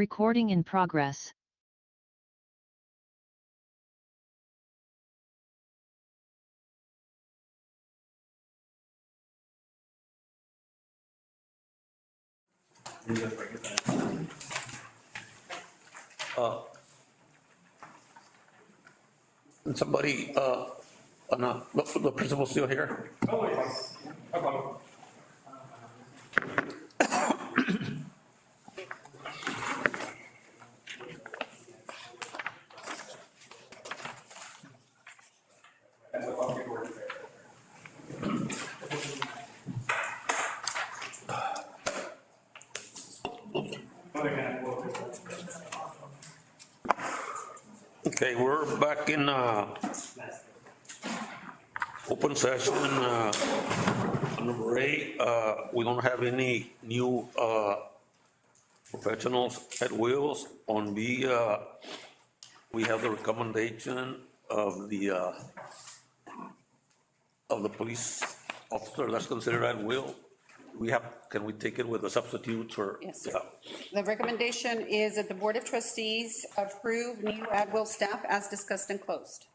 Recording in progress. And somebody, no, the principal's still here? Oh, yes. No problem. Okay, we're back in, open session, number 8. We don't have any new, professionals at Wheels. On B, we have the recommendation of the police officer that's considered at will. Can we take it with the substitutes or? Yes. Yeah. The recommendation is that the Board of Trustees approve new at-will staff as discussed and closed.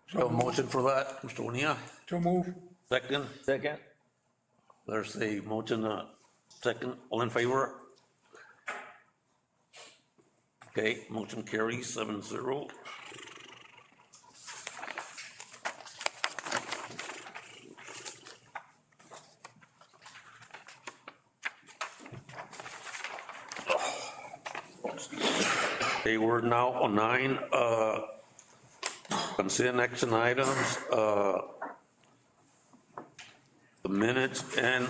So motion for that, Mr. Bonilla? To move. Second? Second. There's a motion, second, all in favor? Okay, motion carries 7-0. Okay, we're now on 9, consent action items, the minutes and,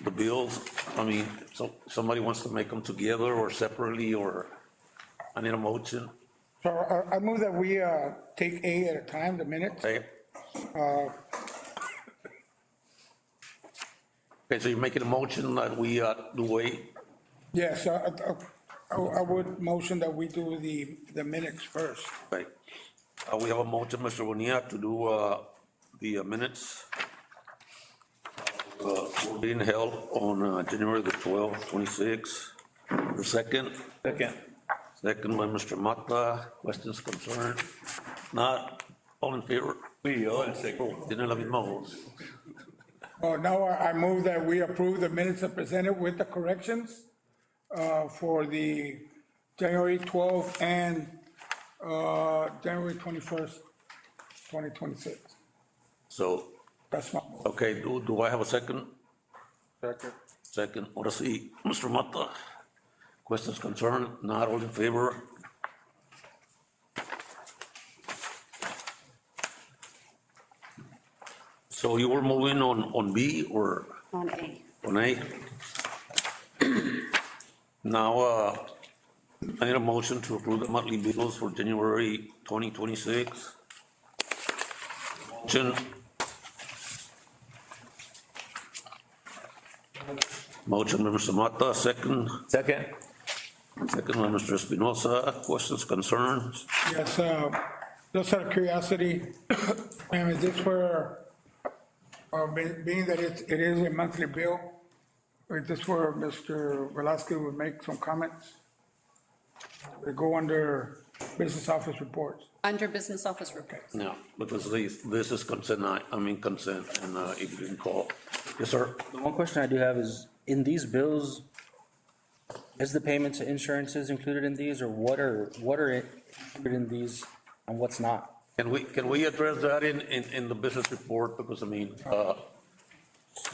the bills. I mean, so somebody wants to make them together or separately, or I need a motion. So I move that we take A at a time, the minutes. Okay. Okay, so you're making a motion that we do A. Yes, I would motion that we do the minutes first. Right. We have a motion, Mr. Bonilla, to do the minutes. Being held on January the 12th, 26. The second. Second. Second by Mr. Mata. Questions, concerns? Not all in favor? Tiene la misma voz. Now I move that we approve the minutes as presented with the corrections for the January 12th and January 21st, 2026. So, That's my motion. okay, do I have a second? Second. Second, ahora sí, Mr. Mata. Questions, concern, not all in favor? So you were moving on B or On A. on A? Now, I need a motion to approve the monthly bills for January 2026. Motion. Motion by Mr. Mata, second. Second. Second by Mr. Espinosa. Questions, concerns? Yes, just out of curiosity, ma'am, is this where, being that it is a monthly bill, is this where Mr. Velasquez would make some comments? They go under business office reports. Under business office reports. No, because this is consent, consent, and if you can call. Yes, sir. The one question I do have is, in these bills, is the payment to insurances included in these, or what are included in these and what's not? Can we address that in the business report? Because I mean,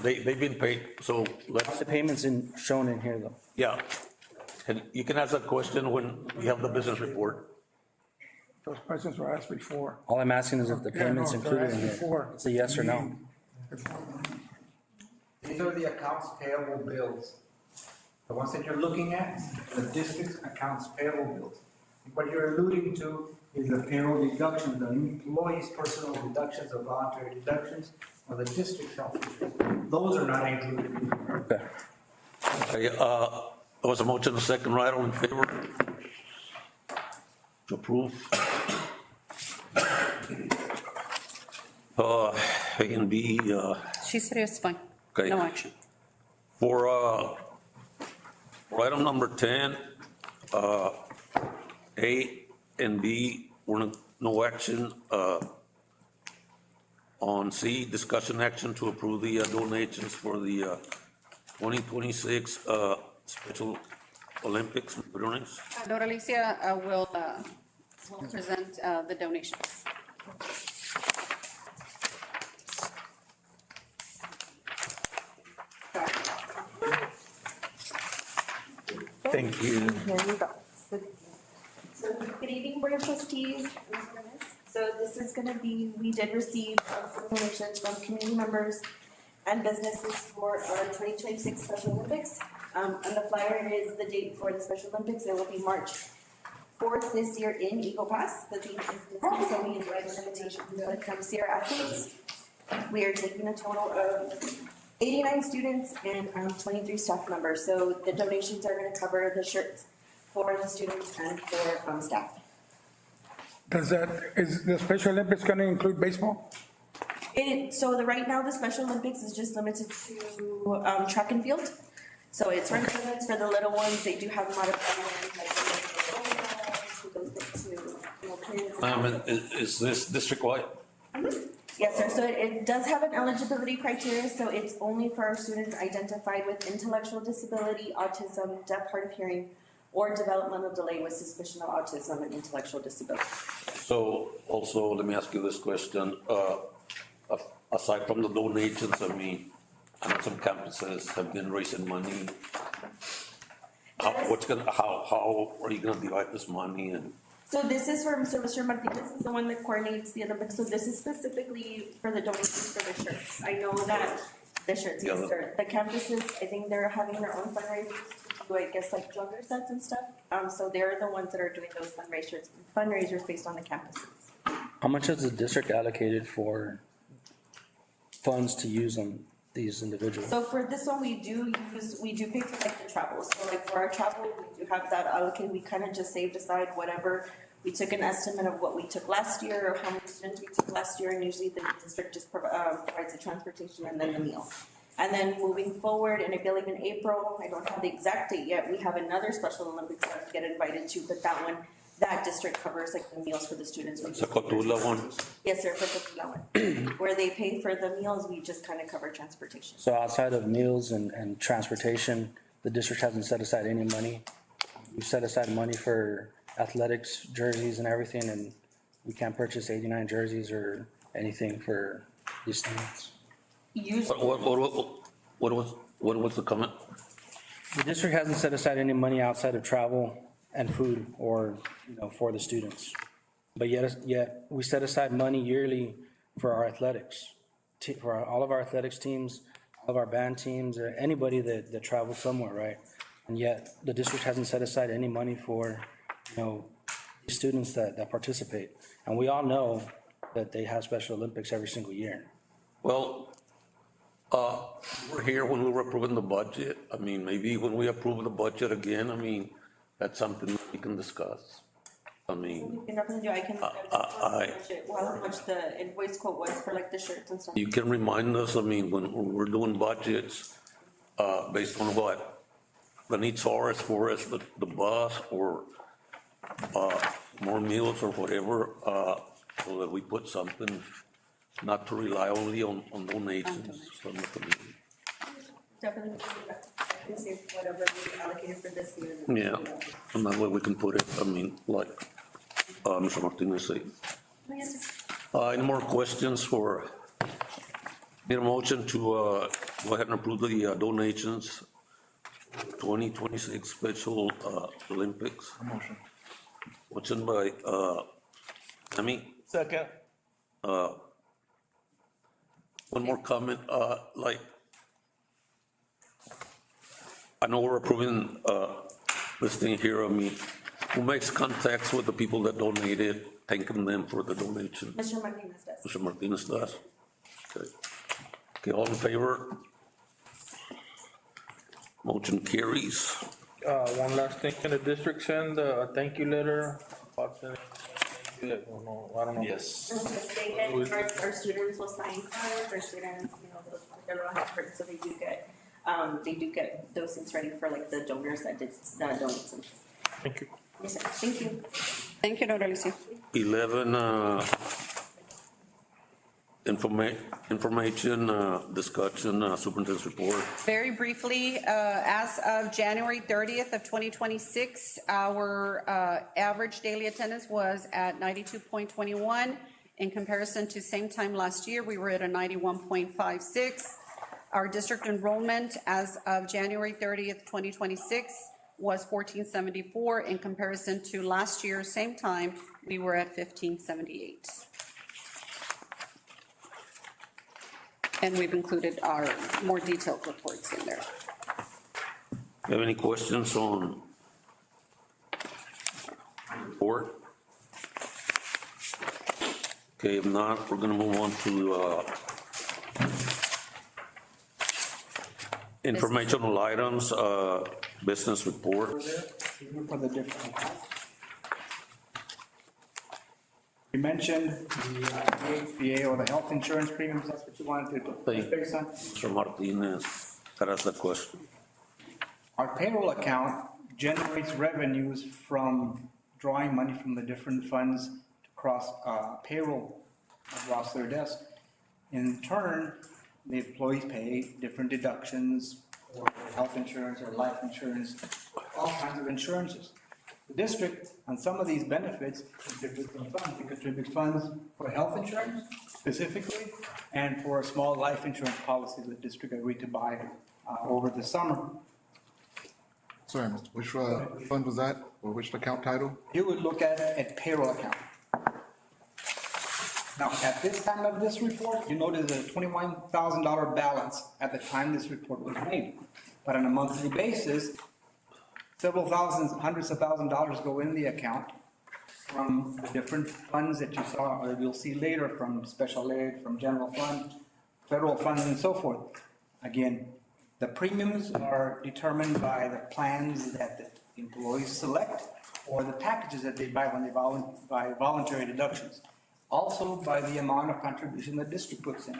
they've been paid, so let's, The payments shown in here though. yeah. And you can ask that question when we have the business report. Those questions were asked before. All I'm asking is if the Yeah, no, payment's they're included in asked here. before. It's a yes or no. These are the accounts payable bills. The ones that you're looking at, the district's accounts payable bills. What you're alluding to is the payroll deductions, the employees' personal deductions, or voluntary deductions, or the district's health insurance. Those are not included. Okay. Okay, there was a motion, a second, right, all in favor? To approve. A and B, She said it's fine. Okay. No action. for For item number 10, A and B, no action. On C, discussion action to approve the donations for the 2026 Special Olympics. Brunis. Dora Alicia will present the donations. Thank you. Here you go. So, good evening, Board of Trustees. So this is gonna be, we did receive some donations from community members and businesses for our 2026 Special Olympics. On the flyer is the date for the Special Olympics. It will be March 4th this year in Eagle Pass. The theme is Disney, so we invite an invitation to come see our athletes. We are taking a total of 89 students and 23 staff members. So the donations are gonna cover the shirts for the students and for staff. Is the Special Olympics gonna include baseball? Right now, the Special Olympics is just limited to track and field. So it's for kids, for the little ones, they do have modified ones, Is this district-wide? Yes, sir. So it does have an eligibility criteria, so it's only for our students identified with intellectual disability, autism, deaf, hard of hearing, or developmental delay with suspicion of autism and intellectual disability. So also, let me ask you this question. Aside from the donations, I mean, I know some campuses have been raising money. How are you gonna divide this money and? So this is for, so Mr. Martinez is the one that coordinates the Olympics, so this is specifically for the donations for the shirts. I know that the shirts, yes, sir. The campuses, I think they're having their own fundraisers to do, I guess, like jogger sets and stuff. So they're the ones that are doing those fundraisers based on the campuses. How much has the district allocated for funds to use on these individuals? So for this one, we do pay for like the travel. So like for our travel, we do have that allocated. We kind of just saved aside whatever. We took an estimate of what we took last year or how many students we took last year, and usually the district just provides the transportation and then the meal. And then moving forward, and I believe in April, I don't have the exact date yet, we have another Special Olympics that we get invited to, but that district covers like the meals for the students. Sa Cotula one? Yes, sir, for Cotula one. Where they pay for the meals, we just kind of cover transportation. So outside of meals and transportation, the district hasn't set aside any money? We've set aside money for athletics, jerseys and everything, and we can't purchase 89 jerseys or anything for these things? Usually, What was the comment? The district hasn't set aside any money outside of travel and food or, for the students. But yet we set aside money yearly for our athletics, for all of our athletics teams, all of our band teams, or anybody that travels somewhere, right? And yet the district hasn't set aside any money for, students that participate. And we all know that they have Special Olympics every single year. Well, we're here when we were approving the budget. I mean, maybe when we approve the budget again, I mean, that's something we can discuss. I mean, you can definitely do, I can, how much the invoice quote was for like the shirts and stuff. you can remind us, I mean, when we're doing budgets, based on what the needs are as far as the bus or, more meals or whatever, so that we put something, not to rely only on donations from the community. Definitely, I can see whatever we allocated for this year. Yeah, and that way we can put it, I mean, like, Mr. Martinez said. Any more questions for, need a motion to, go ahead and approve the donations, 2026 Special, Olympics? Motion. Motion by, Sammy, Second. one more comment, I know we're approving, this thing here, I mean, who makes contacts with the people that donated, thanking them for the donation? Mr. Martinez does. Mr. Martinez does. Okay, all in favor? Motion carries. One last thing, can the district send a thank you letter? I don't know. Yes. They get, our students will sign cards, our students, they're all have, so they do get They do get those things ready for like the donors that did, donate some. Thank you. Yes, sir. Thank you. Thank you, Dr. Alicia. 11, information, discussion, superintendent's report. Very briefly, as of January 30th of 2026, our average daily attendance was at 92.21. In comparison to same time last year, we were at a 91.56. Our district enrollment as of January 30th, 2026 was 1474. In comparison to last year, same time, we were at 1578. And we've included our more detailed reports in there. You have any questions on report? Okay, if not, we're gonna move on to informational items, business report. For the different accounts. You mentioned the HPA or the health insurance premiums, that's what you wanted to touch base on? Mr. Martinez, that is the question. Our payroll account generates revenues from drawing money from the different funds to cross payroll across their desk. In turn, the employees pay different deductions or health insurance or life insurance, all kinds of insurances. The district, on some of these benefits, contributes some funds. We contribute funds for health insurance specifically and for a small life insurance policy the district agreed to buy over the summer. Sorry, which fund was that, or which account title? You would look at payroll account. Now, at this time of this report, you notice a $21,000 balance at the time this report was made. But on a monthly basis, several thousands, hundreds of thousands of dollars go in the account from the different funds that you saw, or you'll see later, from special aid, from general fund, federal funds, and so forth. Again, the premiums are determined by the plans that the employees select or the packages that they buy when they buy voluntary deductions. Also by the amount of contribution the district puts in.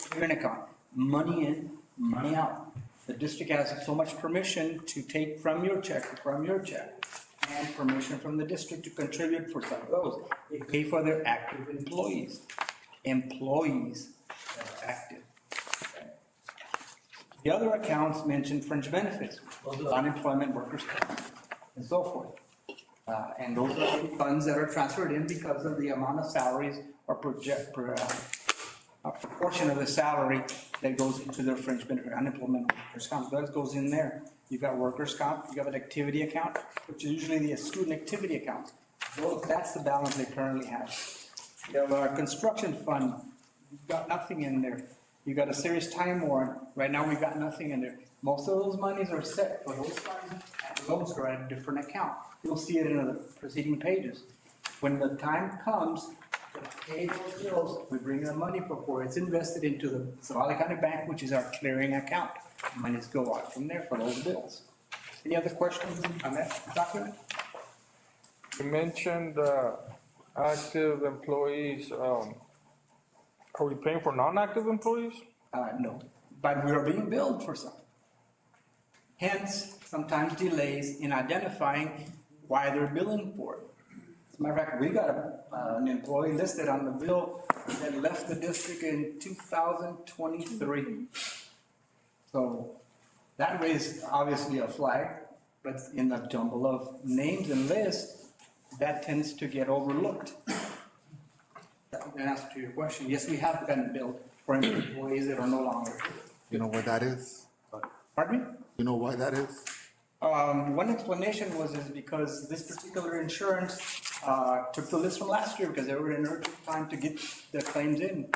Clearing account, money in, money out. The district has so much permission to take from your check, and permission from the district to contribute for some of those. They pay for their active employees. Employees that are active. The other accounts mention fringe benefits, unemployment, workers' comp, and so forth. And those are the funds that are transferred in because of the amount of salaries or a proportion of the salary that goes into their fringe benefit, unemployment, workers' comp. That goes in there. You've got workers' comp, you've got an activity account, which is usually the student activity account. That's the balance they currently have. You have a construction fund, you've got nothing in there. You've got a serious time warrant, right now we've got nothing in there. Most of those monies are set for those funds, and those are at a different account. You'll see it in the preceding pages. When the time comes to pay those bills, we bring the money before it's invested into the Zavala County Bank, which is our clearing account. Monies go out from there for those bills. Any other questions on that document? You mentioned active employees. Are we paying for non-active employees? No, but we are being billed for some. Hence, sometimes delays in identifying why they're billing for it. As a matter of fact, we got an employee listed on the bill that left the district in 2023. So that raised obviously a flag, but in the jumble of names and lists, that tends to get overlooked. In answer to your question, yes, we have gotten billed for employees that are no longer. You know where that is? Pardon me? You know why that is? One explanation is because this particular insurance took the list from last year because they were in urgent time to get their claims in.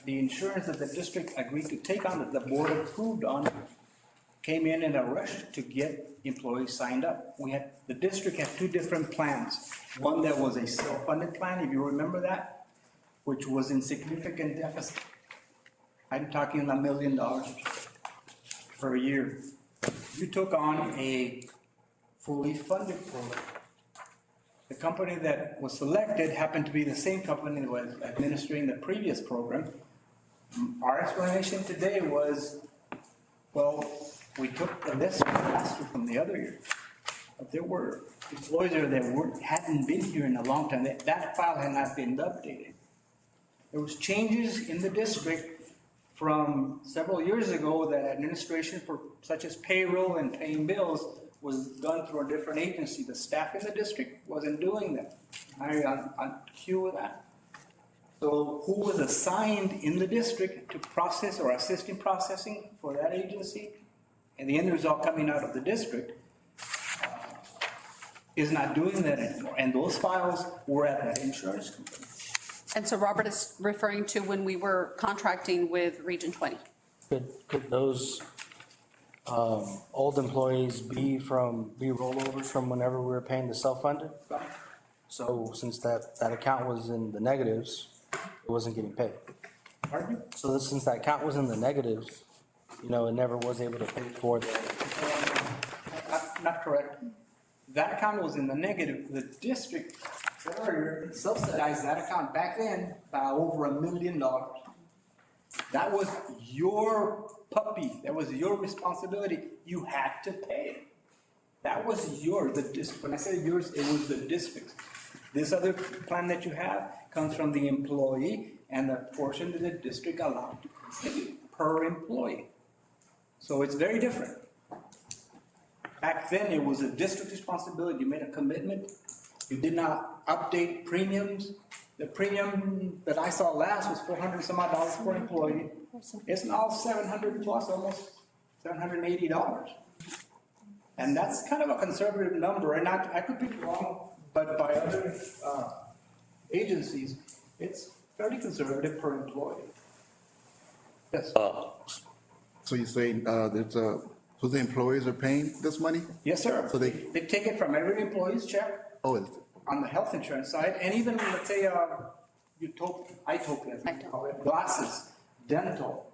The insurance that the district agreed to take on, that the board approved on, came in a rush to get employees signed up. The district had two different plans. One that was a self-funded plan, if you remember that, which was in significant deficit. I'm talking $1 million per year. You took on a fully funded program. The company that was selected happened to be the same company that was administering the previous program. Our explanation today was Well, we took the list last year from the other year. But there were employees there that hadn't been here in a long time. That file had not been updated. There was changes in the district from several years ago that administration for such as payroll and paying bills was done through a different agency. The staff in the district wasn't doing that. On cue with that. So who was assigned in the district to process or assist in processing for that agency, and the end result coming out of the district, is not doing that anymore. And those files were at that insurance company. And so Robert is referring to when we were contracting with Region 20. Could those old employees be rollovers from whenever we were paying the self-funded? So since that account was in the negatives, it wasn't getting paid. Pardon me? So since that account was in the negatives, it never was able to pay for the. Not correct. That account was in the negative. The district subsidized that account back then by over $1 million. That was your puppy. That was your responsibility. You had to pay it. That was yours. When I say yours, it was the district's. This other plan that you have comes from the employee and the portion that the district allowed to contribute per employee. So it's very different. Back then, it was a district responsibility. You made a commitment. You did not update premiums. The premium that I saw last was $400 some odd per employee. It's now $700 plus, almost $780. And that's kind of a conservative number, and I could be wrong, but by other agencies, it's fairly conservative per employee. Yes. So you're saying, so the employees are paying this money? Yes, sir. So they take it from every employee's check on the health insurance side, and even let's say glasses, dental.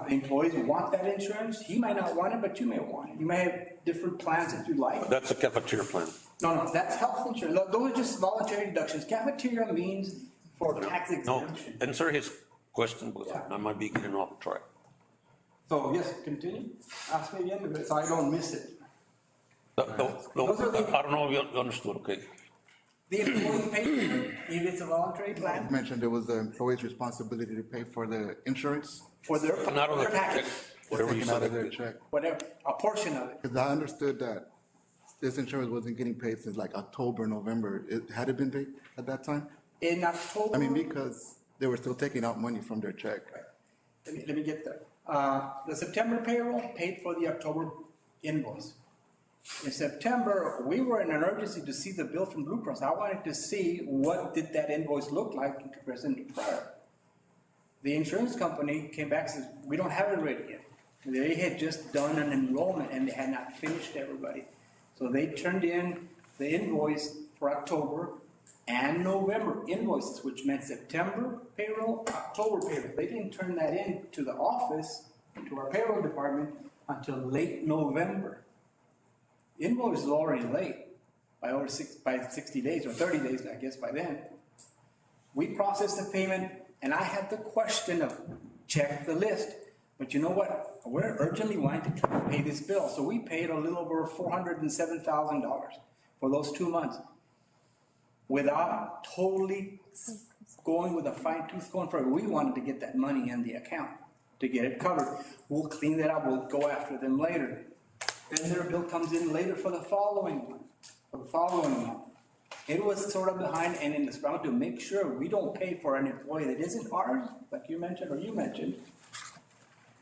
Employees want that insurance. He might not want it, but you may want it. You may have different plans that you like. That's a cafeteria plan. No, that's health insurance. Those are just voluntary deductions. Cafeteria means for tax No, exemption. answer his question, because I might be getting off track. So yes, continue. Ask me again so I don't miss it. No, I don't know if you understood, okay? The employee pays for it, if it's a voluntary plan, You mentioned it was the employee's responsibility to pay for the insurance, for their Not on the check, package, whatever you taken out of said. their check. whatever, a portion of it. Because I understood that this insurance wasn't getting paid since like October, November. Had it been paid at that time? In October. I mean, because they were still taking out money from their check. Let me get there. The September payroll paid for the October invoice. In September, we were in an urgency to see the bill from Blue Cross. I wanted to see what did that invoice look like in comparison to prior. The insurance company came back and said, we don't have it ready yet. They had just done an enrollment and they had not finished everybody. So they turned in the invoice for October and November invoices, which meant September payroll, October payroll. They didn't turn that in to the office, to our payroll department, until late November. The invoice is already late by 60 days or 30 days, I guess, by then. We processed the payment, and I had the question of check the list. But you know what? We're urgently wanting to pay this bill. So we paid a little over $407,000 for those 2 months without totally going with a fine tooth comb for it. We wanted to get that money in the account to get it covered. We'll clean that up. We'll go after them later. Then their bill comes in later for the following month. It was sort of behind and in the scrum to make sure we don't pay for an employee that isn't ours, like you mentioned or you mentioned.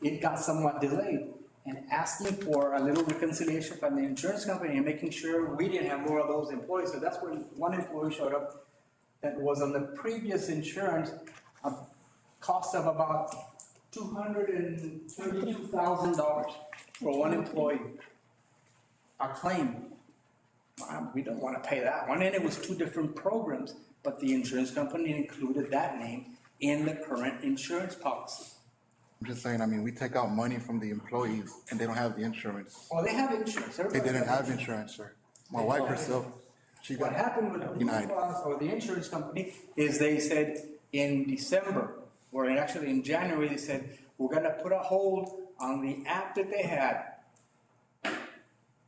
It got somewhat delayed, and asking for a little reconciliation from the insurance company and making sure we didn't have more of those employees. So that's when one employee showed up that was on the previous insurance, a cost of about $232,000 for one employee. A claim. We don't want to pay that one. And it was 2 different programs, but the insurance company included that name in the current insurance policy. I'm just saying, I mean, we take out money from the employees and they don't have the insurance. Well, they have insurance. They Everybody didn't has have insurance, sir. My wife herself, she What got happened with Blue denied. Cross or the insurance company is they said in December, or actually in January, they said, we're gonna put a hold on the app that they had.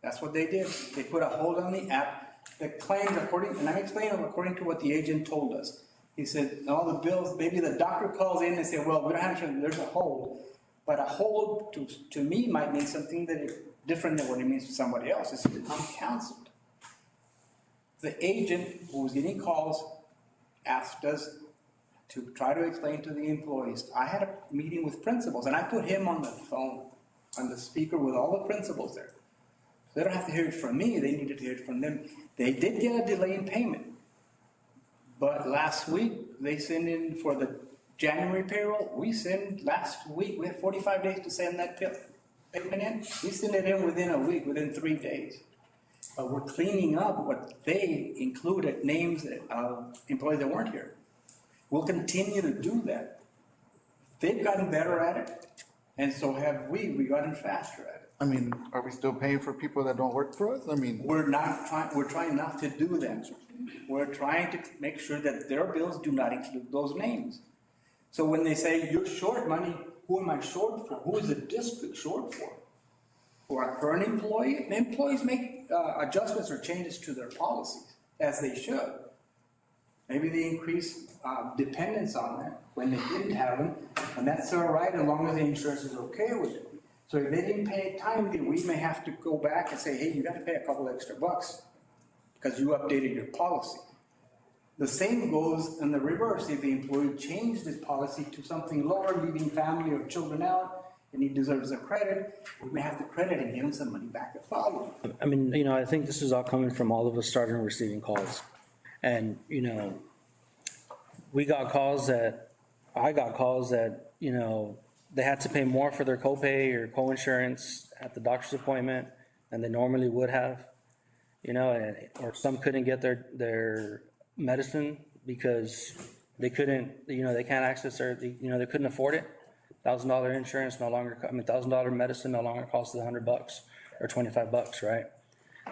That's what they did. They put a hold on the app. The claims, and I'm explaining according to what the agent told us. He said, all the bills, maybe the doctor calls in and says, well, we don't have insurance, there's a hold. But a hold to me might mean something that is different than what it means to somebody else. It's uncounseled. The agent who was getting calls asked us to try to explain to the employees. I had a meeting with principals and I put him on the phone, on the speaker with all the principals there. They don't have to hear it from me, they needed to hear it from them. They did get a delay in payment. But last week, they sent in for the January payroll, we sent last week, we had 45 days to send that payment in. We sent it in within a week, within 3 days. But we're cleaning up what they included, names of employees that weren't here. We'll continue to do that. They've gotten better at it, and so have we. We've gotten faster at it. I mean, are we still paying for people that don't work for us? I mean, We're trying not to do that. We're trying to make sure that their bills do not include those names. So when they say you're short money, who am I short for? Who is the district short for? For our current employee? The employees make adjustments or changes to their policies, as they should. Maybe they increase dependence on that when they didn't have them, and that's all right as long as the insurance is okay with it. So if they didn't pay it timely, we may have to go back and say, hey, you gotta pay a couple extra bucks because you updated your policy. The same goes in the reverse. If the employee changed his policy to something lower, leaving family or children out, and he deserves a credit, we may have to credit and give him some money back at follow. I mean, you know, I think this is all coming from all of us starting receiving calls. And, you know, I got calls that, you know, they had to pay more for their copay or co-insurance at the doctor's appointment than they normally would have, you know, or some couldn't get their medicine because they couldn't, you know, they can't access their, you know, they couldn't afford it. $1,000 insurance no longer, $1,000 medicine no longer costs $100 or $25, right?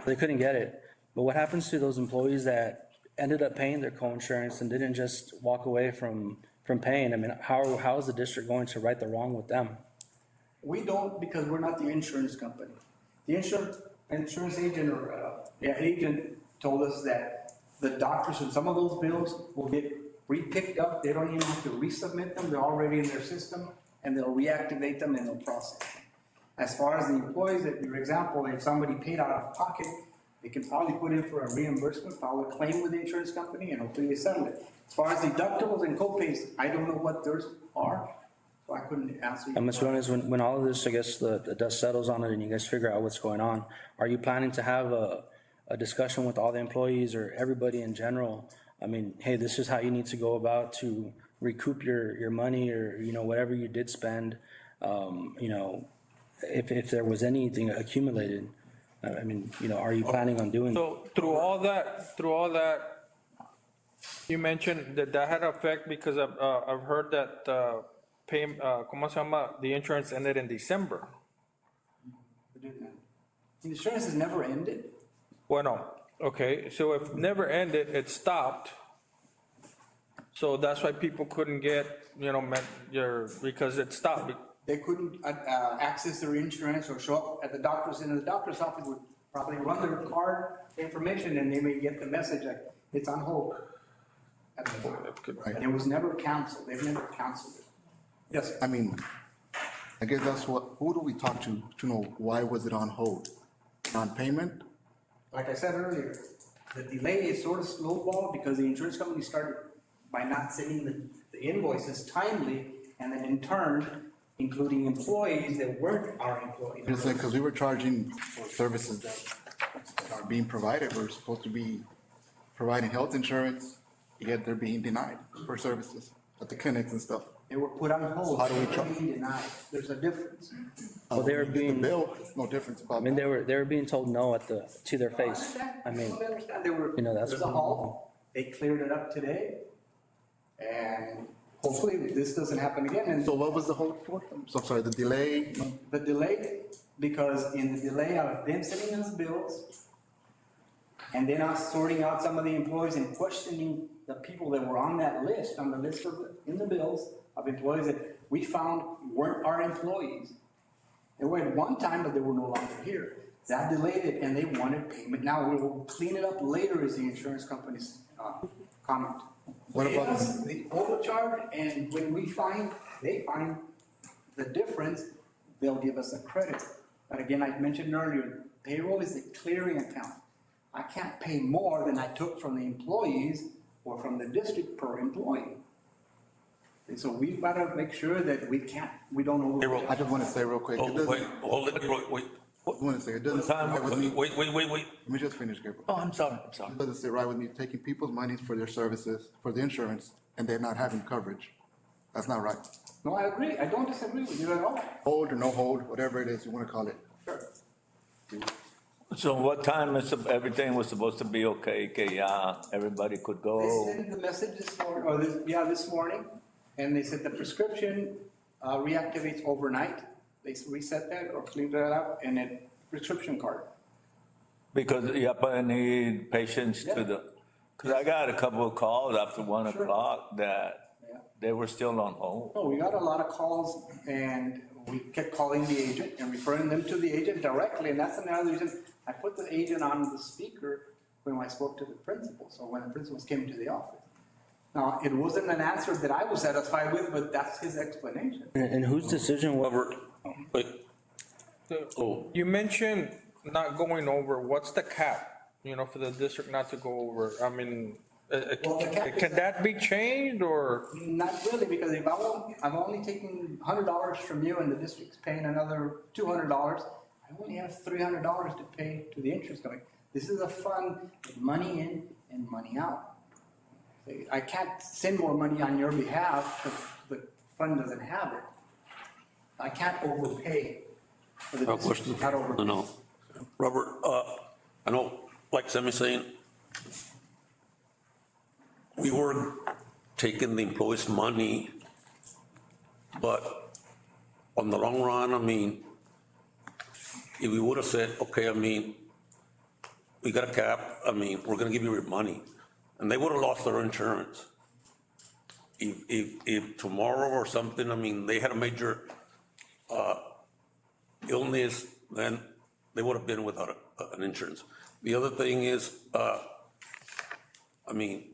They couldn't get it. But what happens to those employees that ended up paying their co-insurance and didn't just walk away from paying? I mean, how is the district going to right the wrong with them? We don't, because we're not the insurance company. The insurance agent or agent told us that the doctors and some of those bills will get re-picked up. They don't even have to resubmit them. They're already in their system, and they'll reactivate them and they'll process them. As far as the employees, for example, if somebody paid out of pocket, they can probably put in for a reimbursement, file a claim with the insurance company, and hopefully they settle it. As far as deductibles and co-pays, I don't know what theirs are, so I couldn't answer you. And Ms. Rones, when all of this, I guess, the dust settles on it and you guys figure out what's going on, are you planning to have a discussion with all the employees or everybody in general? I mean, hey, this is how you need to go about to recoup your money or, you know, whatever you did spend, you know, if there was anything accumulated. I mean, you know, are you planning on doing? So through all that, you mentioned that had effect because I've heard that ¿cómo se llama? The insurance ended in December. The insurance has never ended. Bueno, okay, so if never ended, it stopped. So that's why people couldn't get, you know, because it stopped. They couldn't access their insurance or show up at the doctor's, and the doctor's office would probably run their card information and they may get the message like, it's on hold at the time. And it was never canceled. They've never canceled it. Yes, I mean, I guess that's who do we talk to know why was it on hold? Non-payment? like I said earlier, the delay is sort of snowballed because the insurance company started by not sending the invoices timely, and then in turn, including employees that weren't our employees. Just like, because we were charging for services that are being provided, we're supposed to be providing health insurance, yet they're being denied for services at the clinics and stuff. They were put on hold. How do we They were being denied. There's a difference. Well, they were When you get being, the bill, it's no difference I about mean, that. they were being told no to their face. I mean, I understand. They were, you know, that's- there's a halt. They cleared it up today. And hopefully this doesn't happen again. And So what was the hold for? So I'm sorry, the delay? the delay, because in the delay of them sending us bills, and then us sorting out some of the employees and questioning the people that were on that list, on the list of, in the bills of employees that we found weren't our employees. They went one time, but they were no longer here. That delayed it, and they wanted payment. Now we will clean it up later, is the insurance company's comment. What They about- us the overcharge, and when they find the difference, they'll give us a credit. But again, I mentioned earlier, payroll is the clearing account. I can't pay more than I took from the employees or from the district per employee. And so we've got to make sure that we don't over. Payroll. I just want to say real quick, it Oh, doesn't, wait, hold it, wait. I want to say, it doesn't sit Time, right with me. Wait. Let me just finish, Gabriel. Oh, I'm sorry. It doesn't sit right with me taking people's monies for their services, for the insurance, and they're not having coverage. That's not right. No, I agree. I don't disagree with you at all. Hold or no hold, whatever it is you want to call it. So what time is, everything was supposed to be okay, everybody could They go? sent the message this morning, or this morning, and they said the prescription reactivates overnight. They reset that or cleaned that up, and it, prescription card. Because, I need patients to the, because I got a couple of calls after 1 o'clock that Yeah. they were still on hold. No, we got a lot of calls, and we kept calling the agent and referring them to the agent directly, and that's another reason I put the agent on the speaker when I spoke to the principal, so when the principals came to the office. Now, it wasn't an answer that I was satisfied with, but that's his explanation. And whose decision was? Robert, wait, Oh. You mentioned not going over, what's the cap, for the district not to go over? I mean, Well, the cap is- can that be changed or? Not really, because if I'm only taking $100 from you and the district's paying another $200, I only have $300 to pay to the interest company. This is a fund with money in and money out. I can't send more money on your behalf if the fund doesn't have it. I can't overpay for the no district. question. Not overpay. No. Robert, I know, like Sammy's saying, we were taking the employees' money, but on the long run, I mean, if we would have said, okay, I mean, we got a cap, I mean, we're gonna give you your money, and they would have lost their insurance. If tomorrow or something, I mean, they had a major, illness, then they would have been without an insurance. The other thing is, I mean,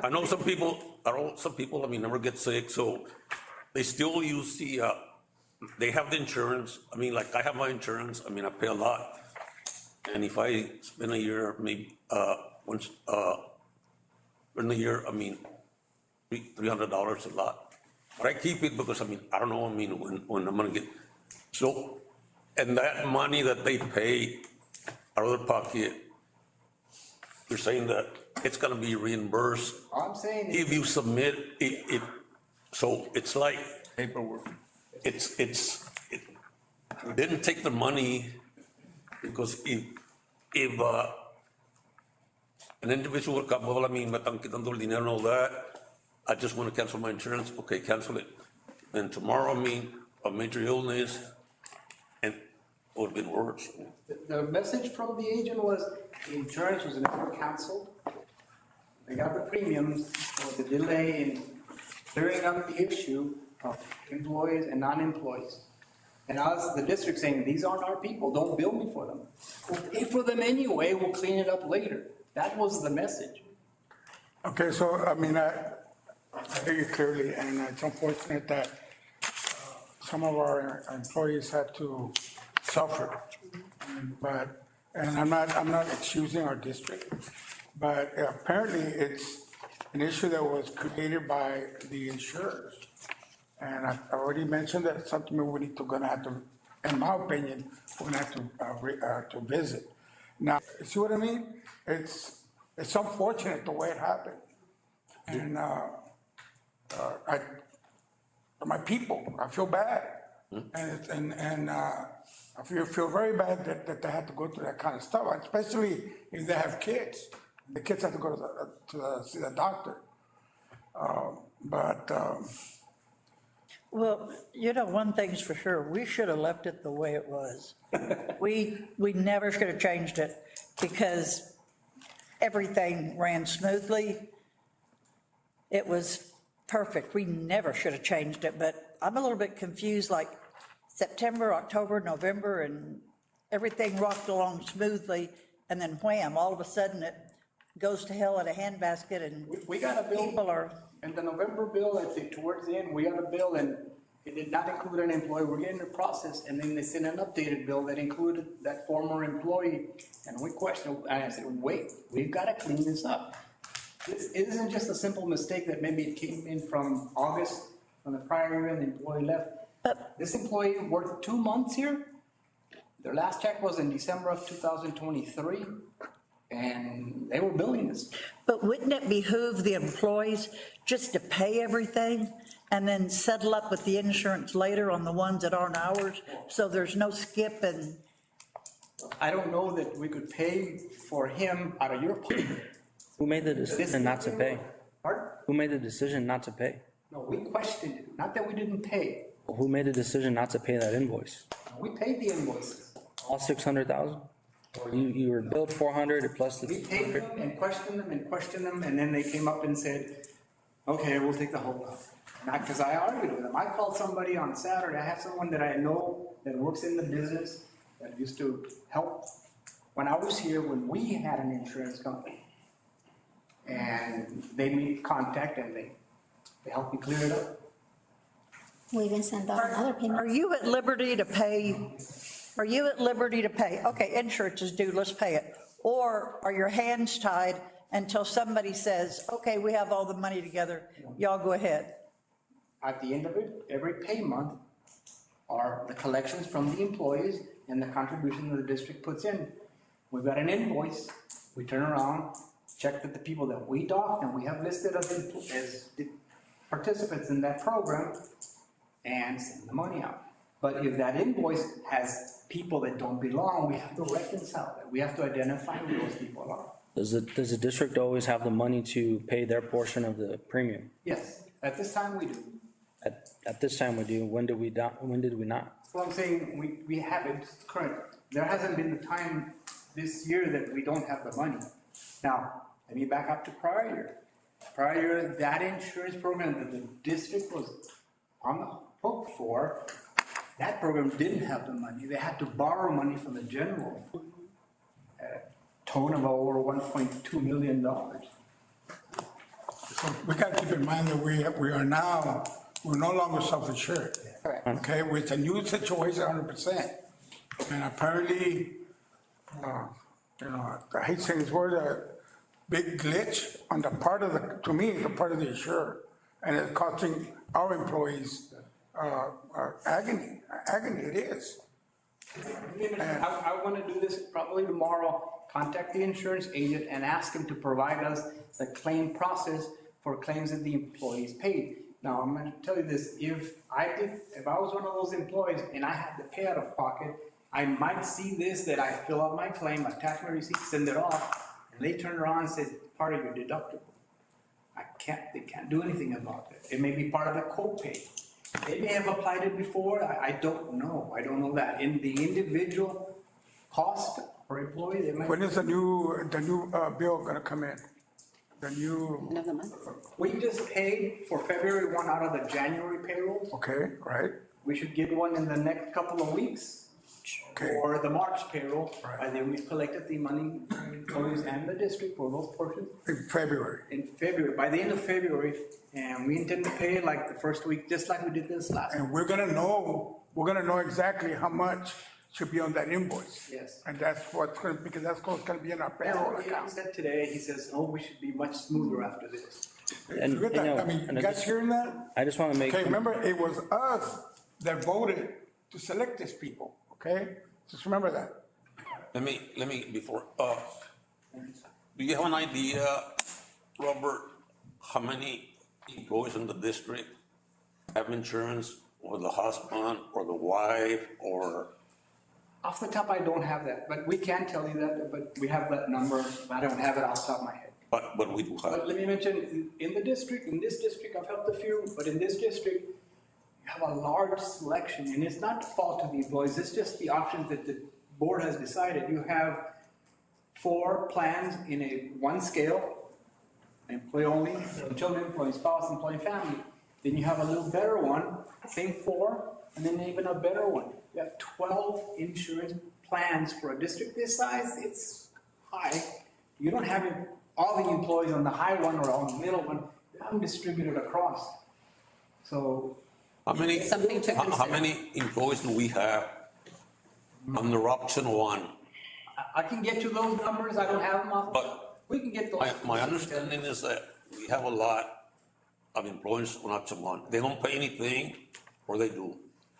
I know some people, I mean, never get sick, so they still use they have the insurance. I mean, like I have my insurance, I mean, I pay a lot. And if I spend a year, maybe, once, in the year, I mean, $300 a lot. But I keep it because, I mean, I don't know, I mean, when I'm gonna get, so, and that money that they pay out of their pocket, they're saying that it's gonna be reimbursed All I'm saying is, if you submit it, so it's like, Paperwork. it didn't take the money, because if an individual would come, well, I mean, me están quitando el dinero and all that, I just want to cancel my insurance, okay, cancel it. And tomorrow, I mean, a major illness, and it would have been worse. the message from the agent was the insurance was never canceled. They got the premiums, there was a delay in clearing up the issue of employees and non-employees. And us, the district saying, these aren't our people, don't bill me for them. We'll pay for them anyway, we'll clean it up later. That was the message. Okay, so, I mean, I hear you clearly, and it's unfortunate that some of our employees had to suffer. But, and I'm not excusing our district, but apparently it's an issue that was created by the insurers. And I already mentioned that it's something we need to, gonna have to, in my opinion, we're gonna have to visit. Now, you see what I mean? It's unfortunate the way it happened. And, my people, I feel bad. And I feel very bad that they had to go through that kind of stuff, especially if they have kids. The kids have to go to see the doctor. Well, one thing's for sure, we should have left it the way it was. We never should have changed it because everything ran smoothly. It was perfect. We never should have changed it, but I'm a little bit confused, like September, October, November, and everything rocked along smoothly, and then wham, all of a sudden it goes to hell in a handbasket and We got a bill. people are, And the November bill, I think towards the end, we got a bill and it did not include an employee. We're getting the process. And then they sent an updated bill that included that former employee. And we questioned, and I said, wait, we've got to clean this up. This isn't just a simple mistake that maybe it came in from August, from the prior year, and the employee left. but This employee worked 2 months here. Their last check was in December of 2023. And they were billing us. But wouldn't it behoove the employees just to pay everything and then settle up with the insurance later on the ones that aren't ours? So there's no skip and, I don't know that we could pay for him out of your pocket. Who made the decision not to pay? Pardon? Who made the decision not to pay? No, we questioned it, not that we didn't pay. Who made the decision not to pay that invoice? We paid the invoices. All 600,000? Or you were billed 400 plus the We paid 200? them and questioned them, and then they came up and said, okay, we'll take the whole lot. Not because I argued with them. I called somebody on Saturday. I have someone that I know that works in the business that used to help when I was here, when we had an insurance company. And they made contact and they helped me clear it up. We even sent out another payment. are you at liberty to pay? Are you at liberty to pay? Okay, insurance is due, let's pay it. Or are your hands tied until somebody says, okay, we have all the money together, y'all go ahead? At the end of it, every pay month are the collections from the employees and the contribution that the district puts in. We've got an invoice, we turn around, check that the people that we docked and we have listed as the participants in that program and send the money out. But if that invoice has people that don't belong, we have to reconcile it. We have to identify who those people are. Does the district always have the money to pay their portion of the premium? Yes, at this time we do. At this time we do, when did we not? So I'm saying we have it current. There hasn't been the time this year that we don't have the money. Now, let me back up to prior year. Prior year, that insurance program that the district was on the hook for, that program didn't have the money. They had to borrow money from the general fund at a tone of over $1.2 million. So we gotta keep in mind that we're no longer self-insured. Correct. Okay, with the new situation, 100%. And apparently, I hate saying this word, a big glitch on the part of to me, the part of the insurer. And it's costing our employees agony it is. I want to do this probably tomorrow, contact the insurance agent and ask him to provide us the claim process for claims that the employees paid. Now, I'm going to tell you this, if I was one of those employees and I had to pay out of pocket, I might see this, that I fill out my claim, attach my receipt, send it off, and they turn around and say, part of your deductible. They can't do anything about it. It may be part of the co-pay. They may have applied it before, I don't know. I don't know that. In the individual cost per employee, they might. When is the new bill gonna come in? The new, End of the month. We just paid for February 1 out of the January payrolls. okay, right? We should get one in the next couple of weeks. Okay. For the March payroll, Right. and then we've collected the money from employees and the district for those portions In February. in February, by the end of February, and we intend to pay it like the first week, just like we did this last. And we're gonna know exactly how much should be on that invoice. Yes. And that's what's gonna, because that's what's gonna be in our payroll He account. said today, he says, oh, we should be much smoother after this. And, Look at that. you know, I mean, and you guys hearing that? I just want to make. Okay, remember, it was us that voted to select these people, okay? Just remember that. Let me, before, do you have an idea, Robert, how many employees in the district have insurance, or the husband, or the wife, or? Off the top, I don't have that, but we can tell you that, but we have that number, I don't have it off the top of my head. But we do But have, let me mention, in this district, I've helped a few, but in this district, you have a large selection, and it's not the fault of the employees, it's just the options that the board has decided. You have 4 plans in one scale, employee only, children, employee spouse, employee family. Then you have a little better one, same floor, and then even a better one. You have 12 insurance plans for a district this size, it's high. You don't have all the employees on the high one or on the middle one, you have them distributed across. So How many, Something to how consider. many employees do we have under option one? I can get you those numbers, I don't have them off, But we can get those. my understanding is that we have a lot of employees on option one. They don't pay anything, or they do.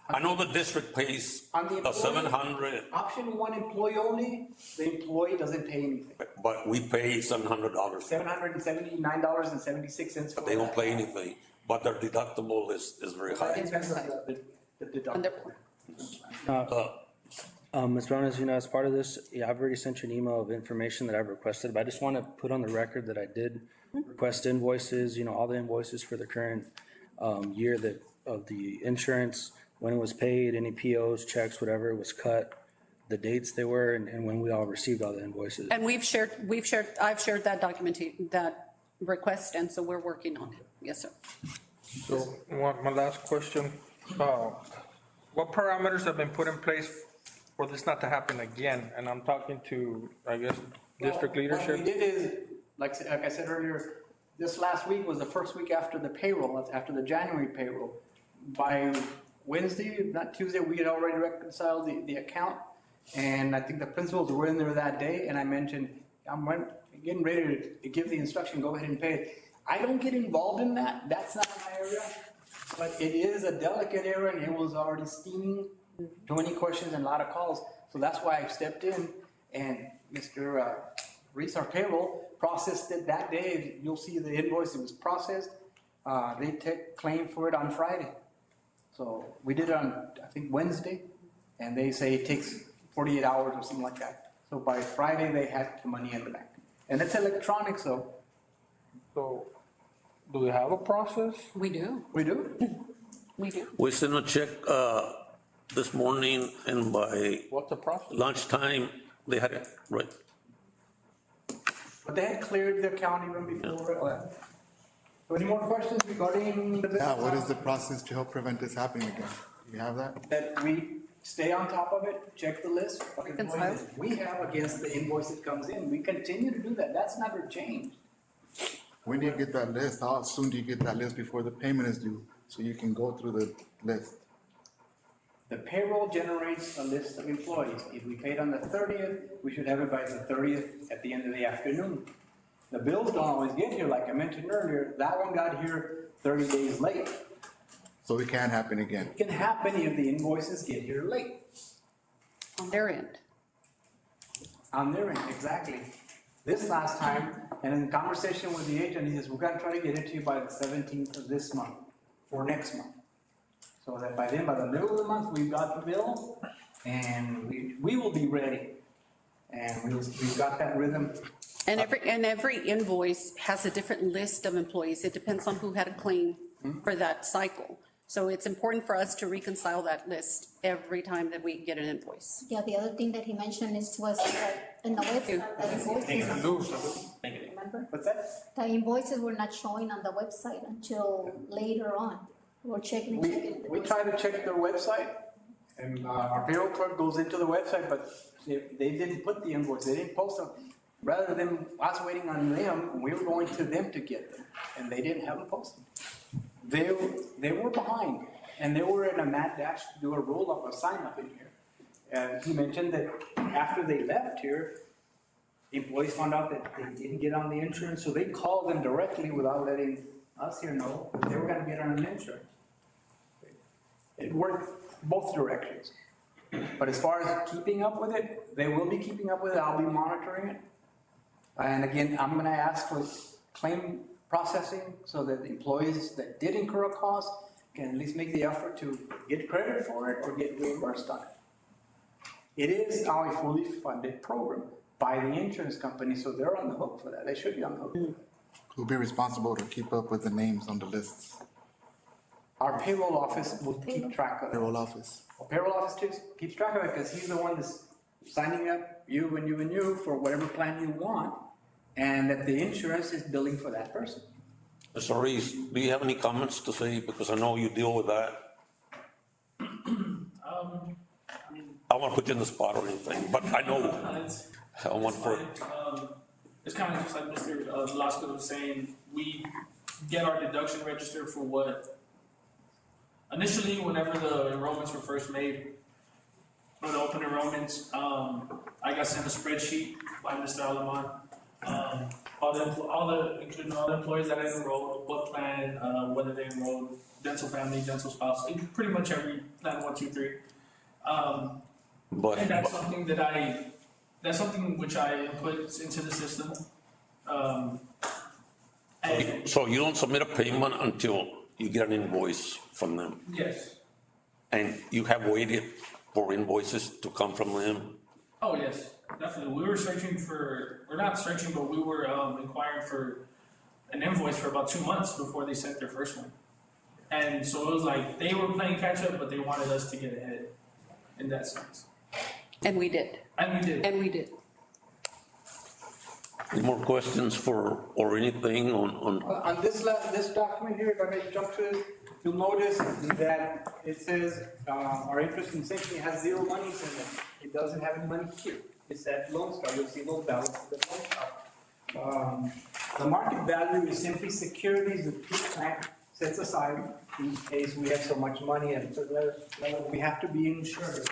I know the district pays On the the employee- 700, Option one employee only, the employee doesn't pay anything. but we pay $700. $779.76 for But they don't that. pay anything, but their deductible is very That high. depends on the deductible. Ms. Brown, you know, as part of this, yeah, I've already sent you an email of information that I've requested, but I just want to put on the record that I did request invoices, you know, all the invoices for the current year that, of the insurance, when it was paid, any POs, checks, whatever was cut, the dates they were, and when we all received all the invoices. And I've shared that documentation, that request, and so we're working on it. Yes, sir. So, my last question, what parameters have been put in place for this not to happen again? And I'm talking to, I guess, district Well, leadership. What we did is, like I said earlier, this last week was the first week after the payroll, after the January payroll. By Wednesday, not Tuesday, we had already reconciled the account. And I think the principals were in there that day, and I mentioned, I'm getting ready to give the instruction, go ahead and pay it. I don't get involved in that, that's not my area, but it is a delicate area, and it was already steaming, too many questions and a lot of calls. So that's why I stepped in, and Mr. Reese, our payroll, processed it that day. You'll see the invoice, it was processed. They take claim for it on Friday. So we did it on, I think, Wednesday, and they say it takes 48 hours or something like that. So by Friday, they had the money in the bank. And it's electronic, so So, do we have a process? We do. we do. We do. We sent a check this morning, and by What's the process? lunchtime, they had it, right? But they had cleared the account even before. So any more questions regarding the Yeah, business? what is the process to help prevent this happening again? You have that? That we stay on top of it, check the list of Reconcile. employees that we have against the invoice that comes in. We continue to do that. That's never changed. When do you get that list? How soon do you get that list before the payment is due? So you can go through the list? The payroll generates a list of employees. If we paid on the 30th, we should have it by the 30th at the end of the afternoon. The bills don't always get here, like I mentioned earlier. That one got here 30 days late. So it can happen again. It can happen if the invoices get here late. On their end. On their end, exactly. This last time, and in conversation with the agent, he says, we're gonna try to get it to you by the 17th of this month, or next month. So that by then, by the middle of the month, we've got the bill, and we will be ready. And we've got that rhythm. And every invoice has a different list of employees. It depends on who had a claim for that cycle. So it's important for us to reconcile that list every time that we get an invoice. Yeah, the other thing that he mentioned was that in the website, the invoices, remember? What's that? The invoices were not showing on the website until later on. We're checking. We try to check their website, and our payroll clerk goes into the website, but they didn't put the invoice, they didn't post them. Rather than us waiting on them, we were going to them to get them, and they didn't have them posted. They were behind, and they were in a mad dash to do a roll-up, a sign-up in here. And he mentioned that after they left here, employees found out that they didn't get on the insurance, so they called them directly without letting us here know that they were gonna get on an insurance. It worked both directions. But as far as keeping up with it, they will be keeping up with it, I'll be monitoring it. And again, I'm gonna ask for claim processing so that the employees that did incur a cost can at least make the effort to get credit for it or get reimbursed on it. It is now a fully funded program by the insurance company, so they're on the hook for that. They should be on the hook. Who'll be responsible to keep up with the names on the lists? Our payroll office will keep track of it. Payroll office. Payroll office keeps track of it because he's the one that's signing up you and you and you for whatever plan you want, and that the insurance is billing for that person. Mr. Reese, do you have any comments to say? Because I know you deal with that. I won't put you in the spot or anything, but I know. I want for. It's kind of just like Mr. Velasco was saying, we get our deduction register for what, initially, whenever the enrollments were first made, for the open enrollments, I got sent a spreadsheet by Mr. Alaman. Including all the employees that I enrolled, what plan, whether they enrolled, dental family, dental spouse, pretty much every plan 1, 2, 3. And that's something that's something which I input into the system. So you don't submit a payment until you get an invoice from them? Yes. And you have waited for invoices to come from them? Oh, yes, definitely. We were not searching, but we were inquiring for an invoice for about 2 months before they sent their first one. And so it was like, they were playing catch up, but they wanted us to get ahead in that sense. And we did. And we did. Any more questions or anything on? On this document here, if I may jump to it, you'll notice that it says, our interest in safety has 0 monies in it. It doesn't have any money here. It's at Lone Star, you'll see those balances at Lone Star. The market value is simply securities that each bank sets aside in case we have so much money, and so we have to be insured.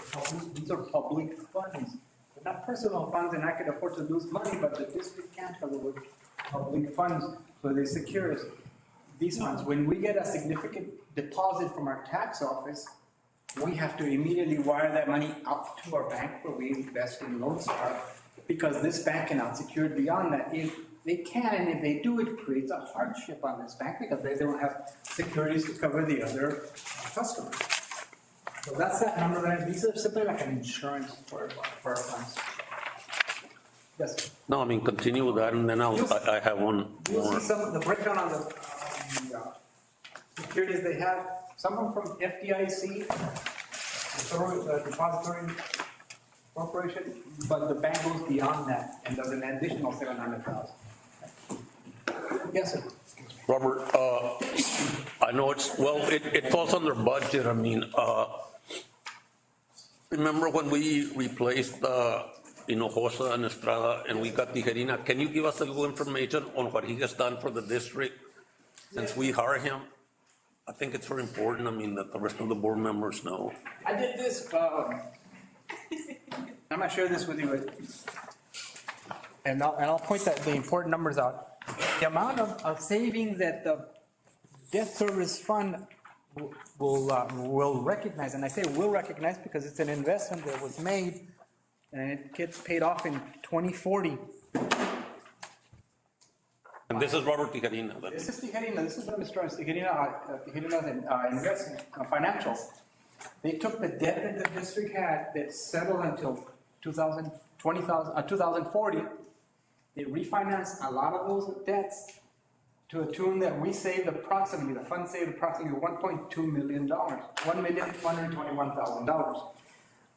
These are public funds. They're not personal funds, and I could afford to lose money, but the district can't because we're public funds, so they secure these funds. When we get a significant deposit from our tax office, we have to immediately wire that money out to our bank where we invest in Lone Star, because this bank cannot secure it beyond that. If they can, and if they do, it creates a hardship on this bank because they don't have securities to cover the other customers. So that's that number there. These are simply like an insurance for our funds. Yes. No, I mean, continue with that, and then I have one You'll more. see some of the breakdown on the securities they have. Some are from FDIC, the Depository Corporation, but the bank goes beyond that and does an additional 700,000. Yes, sir. Robert, I know it falls under budget. I mean, remember when we replaced, Hinojosa and Estrada, and we got Tijerina? Can you give us a little information on what he has done for the district since we hired him? I think it's very important, I mean, that the rest of the board members know. I did this, I'm not sure this with you, but, and I'll point the important numbers out. The amount of savings that the debt service fund will recognize, and I say will recognize because it's an investment that was made and it gets paid off in 2040. And this is Robert Tijerina. This is Tijerina, this is Mr. Tijerina's investment, financials. They took the debt that the district had that settled until 2040. They refinanced a lot of those debts to a tune that we saved approximately, the fund saved approximately $1.2 million, $1,221,000.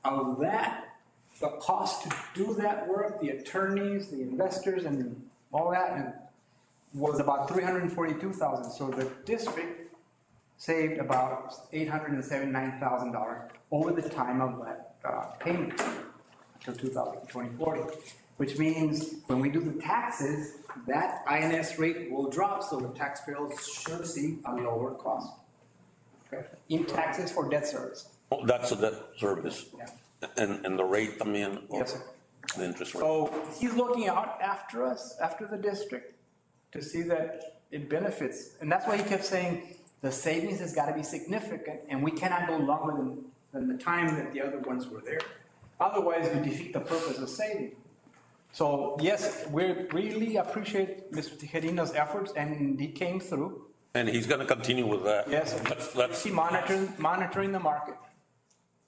Of that, the cost to do that work, the attorneys, the investors, and all that, was about $342,000. So the district saved about $879,000 over the time of that payment until 2040, which means when we do the taxes, that INS rate will drop, so the taxpayers should see a lower cost. Okay. In taxes for debt service. Oh, that's a debt service. Yeah. And the rate, I mean, Yes, sir. the interest rate. So he's looking out after us, after the district, to see that it benefits. And that's why he kept saying the savings has got to be significant, and we cannot go longer than the time that the other ones were there. Otherwise, we defeat the purpose of saving. So yes, we really appreciate Mr. Tijerina's efforts, and he came through. And he's gonna continue with that. Yes, Let's he monitoring the market.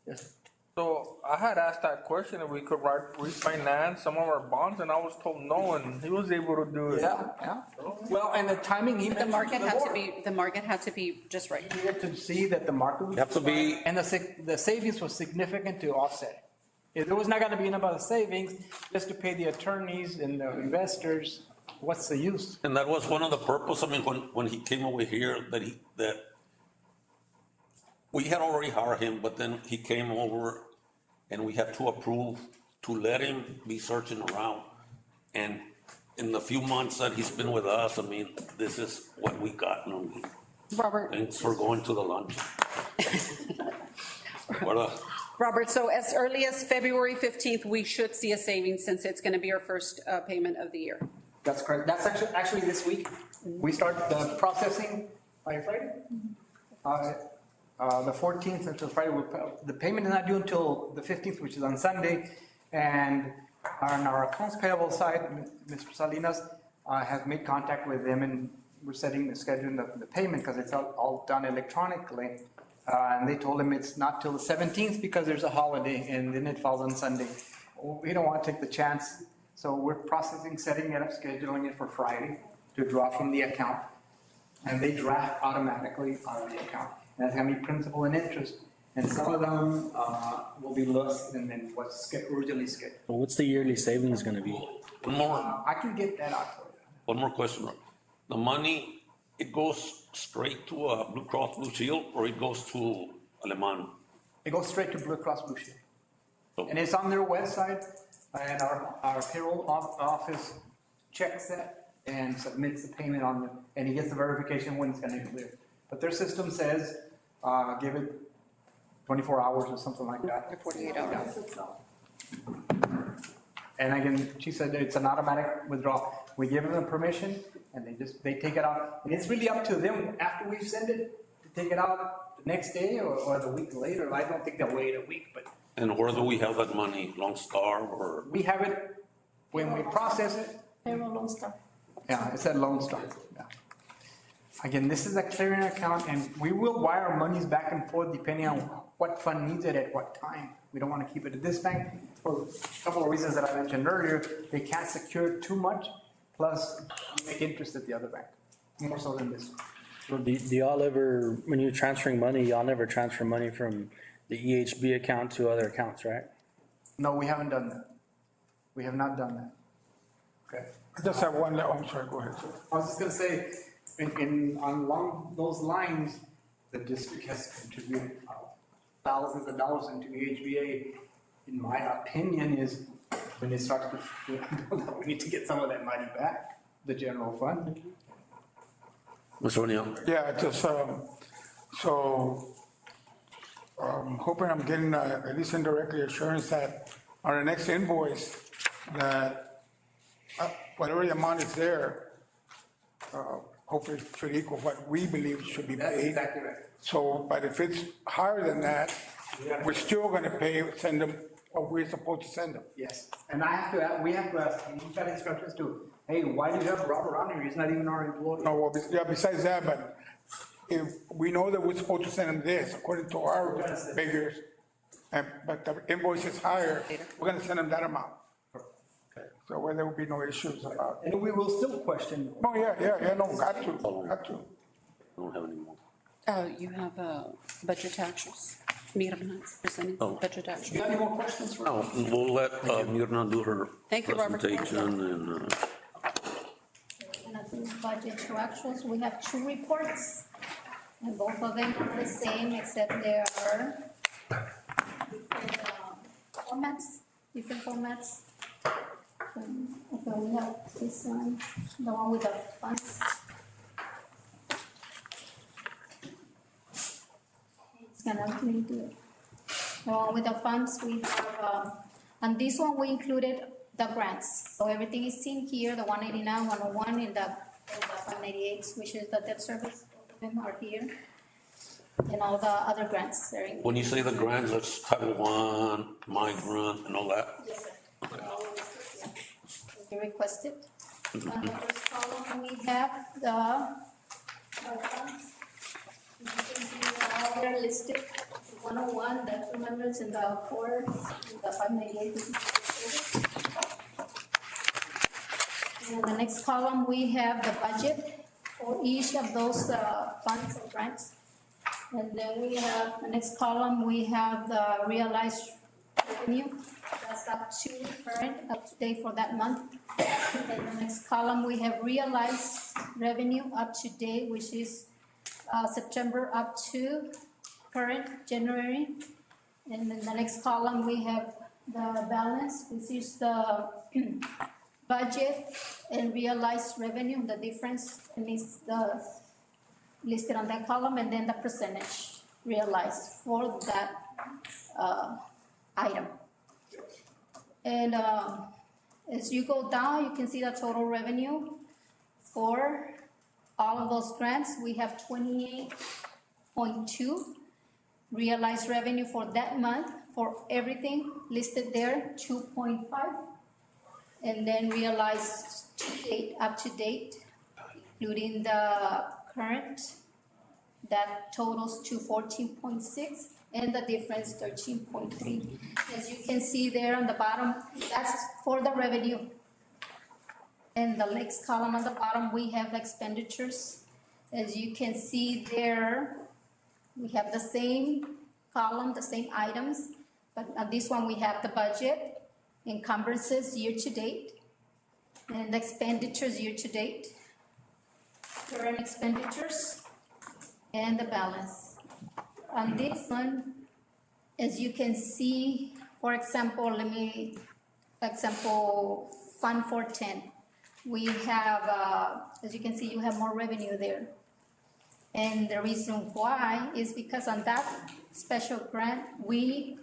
Yes. So I had asked that question if we could refinance some of our bonds, and I was told no, and he was able to do it. Yeah. Well, and the timing, he The mentioned market had to board. be, the market had to be just right. We had to see that the market was. You have to be- And the savings was significant to offset it. If there was not gonna be enough of the savings, just to pay the attorneys and the investors, what's the use? And that was one of the purpose, I mean, when he came over here, that we had already hired him, but then he came over and we had to approve to let him be searching around. And in the few months that he's been with us, I mean, this is what we got. Robert, Thanks for going to the lunch. Robert, so as early as February 15th, we should see a savings since it's going to be our first payment of the year. That's correct. That's actually this week. We start the processing by Friday. The 14th until Friday, the payment is not due until the 15th, which is on Sunday. And on our accounts payable side, Mr. Salinas has made contact with them, and we're scheduling the payment because it's all done electronically. And they told him it's not till the 17th because there's a holiday and then it falls on Sunday. We don't want to take the chance. So we're processing, setting it up, scheduling it for Friday to draw from the account. And they draft automatically out of the account. And that's going to be principal and interest. And some of them will be less than what's originally scheduled. Well, what's the yearly savings gonna be? One more, I can get that out for you. one more question. The money, it goes straight to Blue Cross Blue Shield or it goes to Aleman? It goes straight to Blue Cross Blue Shield. So- And it's on their website, and our payroll office checks that and submits the payment on it, and he gets the verification when it's gonna clear. But their system says, give it 24 hours or something like that. 48 hours. And again, she said that it's an automatic withdrawal. We give them permission, and they take it out. And it's really up to them after we send it, to take it out the next day or the week later. I don't think they'll wait a week, but And where do we have that money? Lone Star or? we have it when we process it. Payroll Lone Star. Yeah, it's at Lone Star, yeah. Again, this is a clearing account, and we will wire monies back and forth depending on what fund needs it at what time. We don't want to keep it at this bank for a couple of reasons that I mentioned earlier. They can't secure too much, plus make interest at the other bank, more so than this. Do y'all ever, when you're transferring money, y'all never transfer money from the EHB account to other accounts, right? No, we haven't done that. We have not done that. Okay. I just have one, I'm sorry, go ahead, sir. I was just gonna say, along those lines, the district has contributed thousands of dollars into the HBA. In my opinion, is when it starts to, we need to get some of that money back, the general fund. Mr. O'Neill? Yeah, just, hoping I'm getting at least indirectly assurance that on the next invoice, that whatever the amount is there, hopefully it should equal what we believe should be That's paid. exactly right. So, but if it's higher than that, we're still gonna send them what we're supposed to send them. Yes, and we have to ask, we've got instructions too. Hey, why do you have Robert on here? He's not even our employee. No, well, yeah, besides that, but if we know that we're supposed to send them this, according to our figures, but the invoice is higher, we're gonna send them that amount. So where there will be no issues about. And we will still question. No, yeah, no, got to. I don't have any more. You have budget actuals. Mirna is presenting budget You actuals. got any more questions for us? No, we'll let Mirna do her Thank you, Robert. presentation and, Nothing budget to actuals, we have two reports, and both of them are the same, except they are different formats. Okay, we have this one, the one with the funds. It's gonna me do it. The one with the funds, we have, and this one we included the grants. So everything is seen here, the 189, 101, and the 188, which is the debt service, both of them are here. And all the other grants are in. when you say the grants, that's Title I, migrant and all that? Yes, sir. You requested. On the first column, we have the funds. You can see all they're listed, 101, the 200s, and the 4s, and the 598. In the next column, we have the budget for each of those funds and grants. And then we have, the next column, we have the realized revenue That's up to current, up to date for that month. In the next column, we have realized revenue up to date, which is September up to current January. And in the next column, we have the balance, which is the budget and realized revenue, the difference is the listed on that column, and then the percentage realized for that item. And as you go down, you can see the total revenue for all of those grants. We have 28.2 realized revenue for that month for everything listed there, 2.5. And then realized to date, up to date, including the current, that totals to 14.6, and the difference 13.3. As you can see there on the bottom, that's for the revenue. And the next column on the bottom, we have the expenditures. As you can see there, we have the same column, the same items, but on this one we have the budget, encumbrances year to date, and expenditures year to date, current expenditures, and the balance. On this one, as you can see, for example, Fund 410, we have, as you can see, you have more revenue there. And the reason why is because on that special grant, we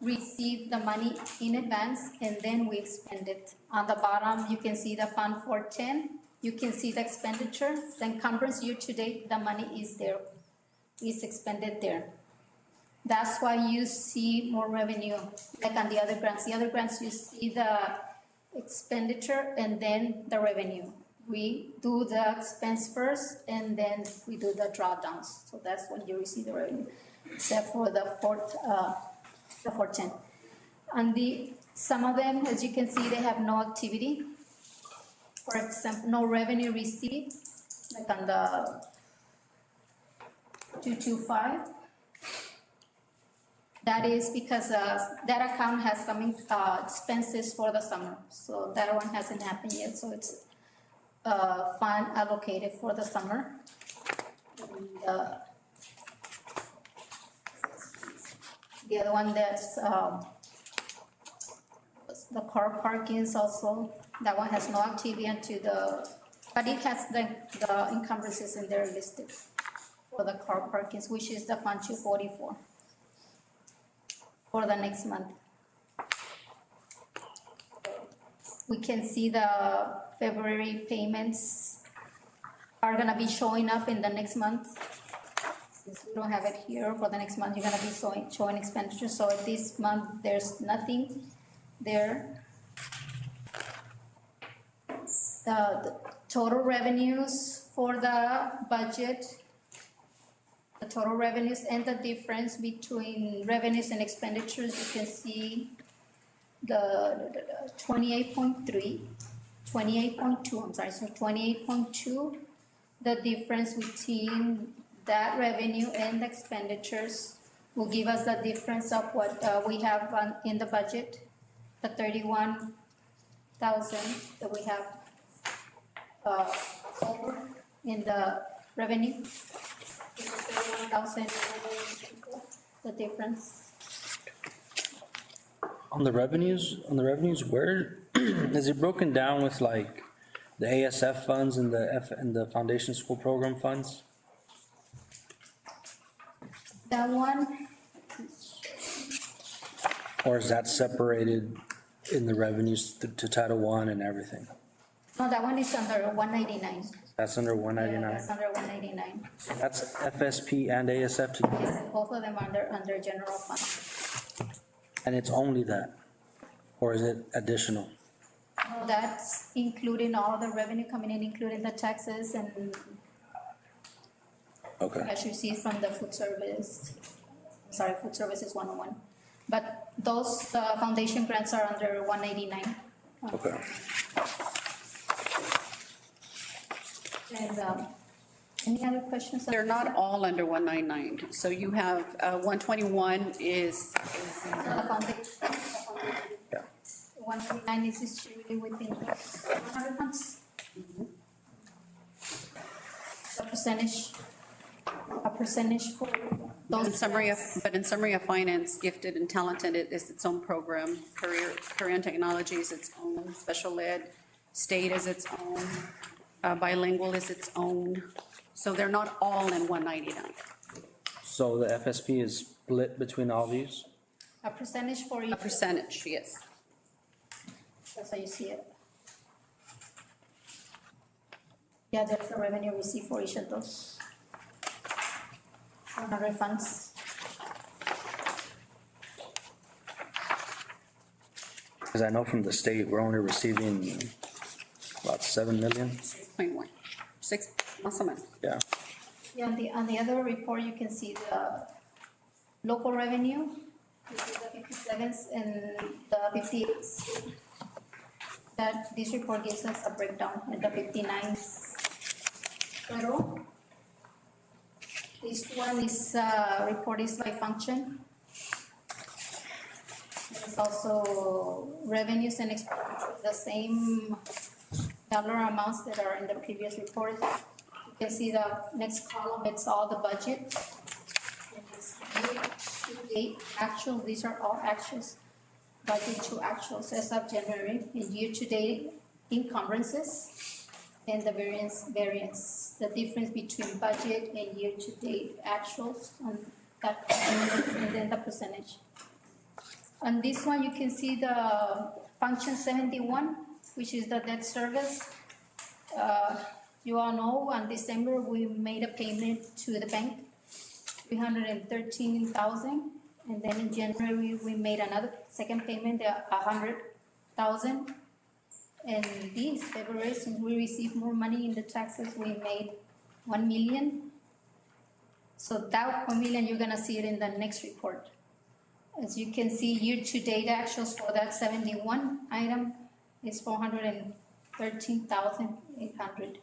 receive the money in advance and then we expend it. On the bottom, you can see the Fund 410, you can see the expenditure, the encumbrance year to date, the money is there, is expended there. That's why you see more revenue, like on the other grants. The other grants, you see the expenditure and then the revenue. We do the expense first and then we do the drawdowns. So that's when you receive the revenue, except for the 410. And some of them, as you can see, they have no activity. For example, no revenue received, like on the 225. That is because that account has some expenses for the summer. So that one hasn't happened yet. So it's fund allocated for the summer. And, the other one that's the car parkings also, that one has no activity until but it has the encumbrances in there listed for the car parkings, which is the Fund 244 for the next month. We can see the February payments are gonna be showing up in the next month. Since we don't have it here, for the next month, you're gonna be showing expenditures. So this month, there's nothing there. The total revenues for the budget, the total revenues and the difference between revenues and expenditures, you can see the 28.2, I'm sorry, so 28.2, the difference between that revenue and the expenditures will give us the difference of what we have in the budget, the 31,000 that we have over in the revenue, 31,000, the difference. On the revenues, where is it broken down with like the ASF funds and the foundation school program funds? That one, Or is that separated in the revenues to Title I and everything? no, that one is under 199. That's under Yeah, 199? that's under 199. That's FSP and ASF together? Yes, both of them are under general fund. And it's only that? Or is it additional? That's including all the revenue coming in, including the taxes and Okay. as you see from the food service, food services 101. But those foundation grants are under 189. Okay. And any other questions? They're not all under 199. So you have 121 is The foundation. 199 is distributed within 100 months. A percentage for those. In summary of finance, gifted and talented is its own program. Career and technology is its own. Special ed, state is its own. Bilingual is its own. So they're not all in 199. So the FSP is split between all these? A percentage for each. A percentage, yes. That's how you see it. Yeah, that's the revenue received for each of those 100 funds. Because I know from the state, we're only receiving about 7 million. 6.1, 6, más o menos. Yeah. Yeah, on the other report, you can see the local revenue, which is the 57s and the 58s. That this report gives us a breakdown, and the 59s federal. This one is, report is by function. There's also revenues and expenditures, the same dollar amounts that are in the previous report. You can see the next column, it's all the budget. And it's year-to-date actual, these are all actuals, budget to actuals as of January, and year-to-date encumbrances, and the variance, the difference between budget and year-to-date actuals on that, and then the percentage. On this one, you can see the function 71, which is the debt service. You all know, in December, we made a payment to the bank, 313,000. And then in January, we made another second payment, 100,000. And this February, since we received more money in the taxes, we made 1 million. So that 1 million, you're gonna see it in the next report. As you can see, year-to-date actuals for that 71 item is 413,800,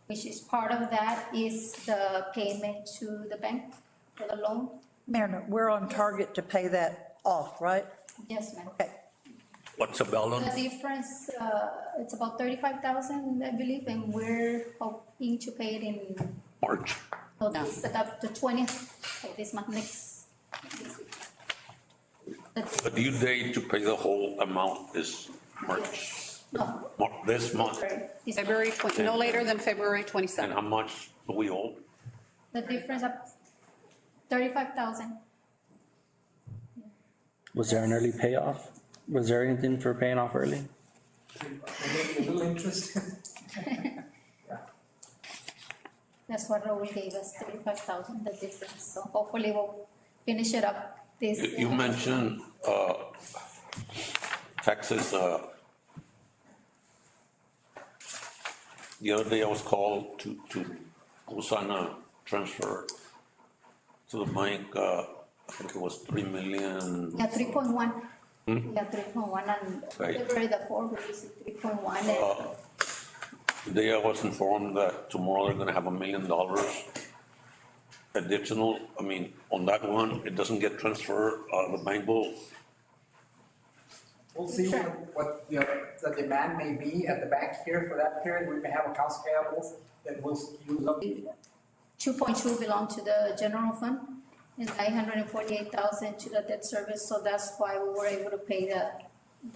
which is part of that is the payment to the bank for the loan. Mayor, we're on target to pay that off, right? Yes, ma'am. Okay. What's the balance? The difference, it's about 35,000, I believe, and we're hoping to pay it in, March. no, this, the 20th of this month, this week. The due date to pay the whole amount is March, No, this month. February 20, no later than February And 27. how much do we owe? the difference of 35,000. Was there an early payoff? Was there anything for paying off early? A little interest. That's what Raul gave us, 35,000, the difference. So hopefully we'll finish it up this. You mentioned, taxes, the other day I was called to go sign a transfer to the bank, I think it was 3 million. Yeah, 3.1. Yeah, 3.1, and Right. February the 4th, we received 3.1. And Today I was informed that tomorrow they're gonna have $1 million additional. I mean, on that one, it doesn't get transferred out of the bank book. We'll see what, the demand may be at the bank here for that period. We may have accounts payable that will use up. 2.2 belong to the general fund, and 948,000 to the debt service, so that's why we were able to pay the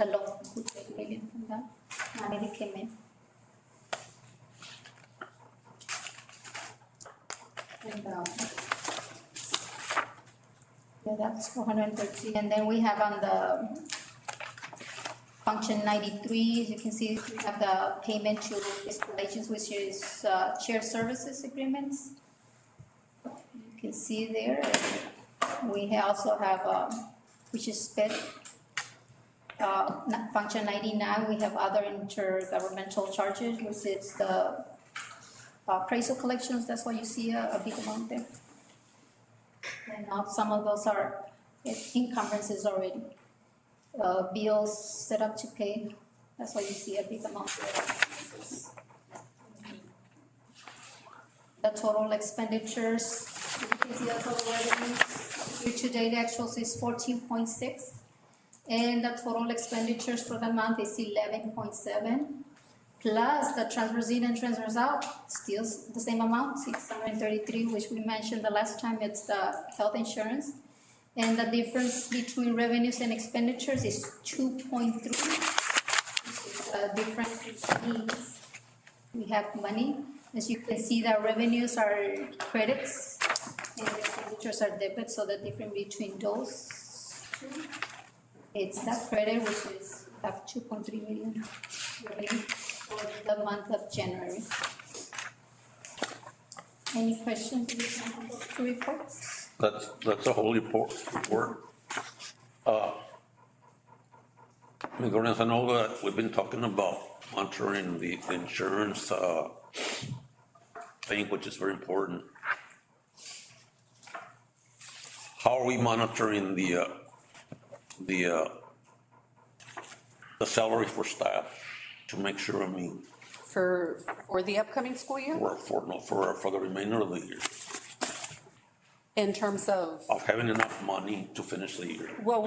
loan, we paid $1 million from that, money that came in. And, yeah, that's 413, and then we have on the function 93, as you can see, we have the payment to fiscal agents, which is shared services agreements. You can see there, we also have, which is sped. Function 99, we have other intergovernmental charges, which is the appraisal collections, that's why you see a big amount there. And some of those are encumbrances already. Bills set up to pay, that's why you see a big amount there. The total expenditures, you can see the total revenues, year-to-date actuals is 14.6, And the total expenditures for the month is 11.7. Plus the transfers in and transfers out, still the same amount, 633, which we mentioned the last time, it's the health insurance. And the difference between revenues and expenditures is 2.3. Difference means we have money. As you can see, the revenues are credits and the expenditures are debits, so the difference between those two, it's that credit, which is, have 2.3 million revenue for the month of January. Any questions on those two reports? That's a whole report. Ms. Gomez, I know that we've been talking about monitoring the insurance thing, which is very important. How are we monitoring the salary for staff to make sure, I mean, For the upcoming school year, for the remainder of the year, in terms of, having enough money to finish the year? well,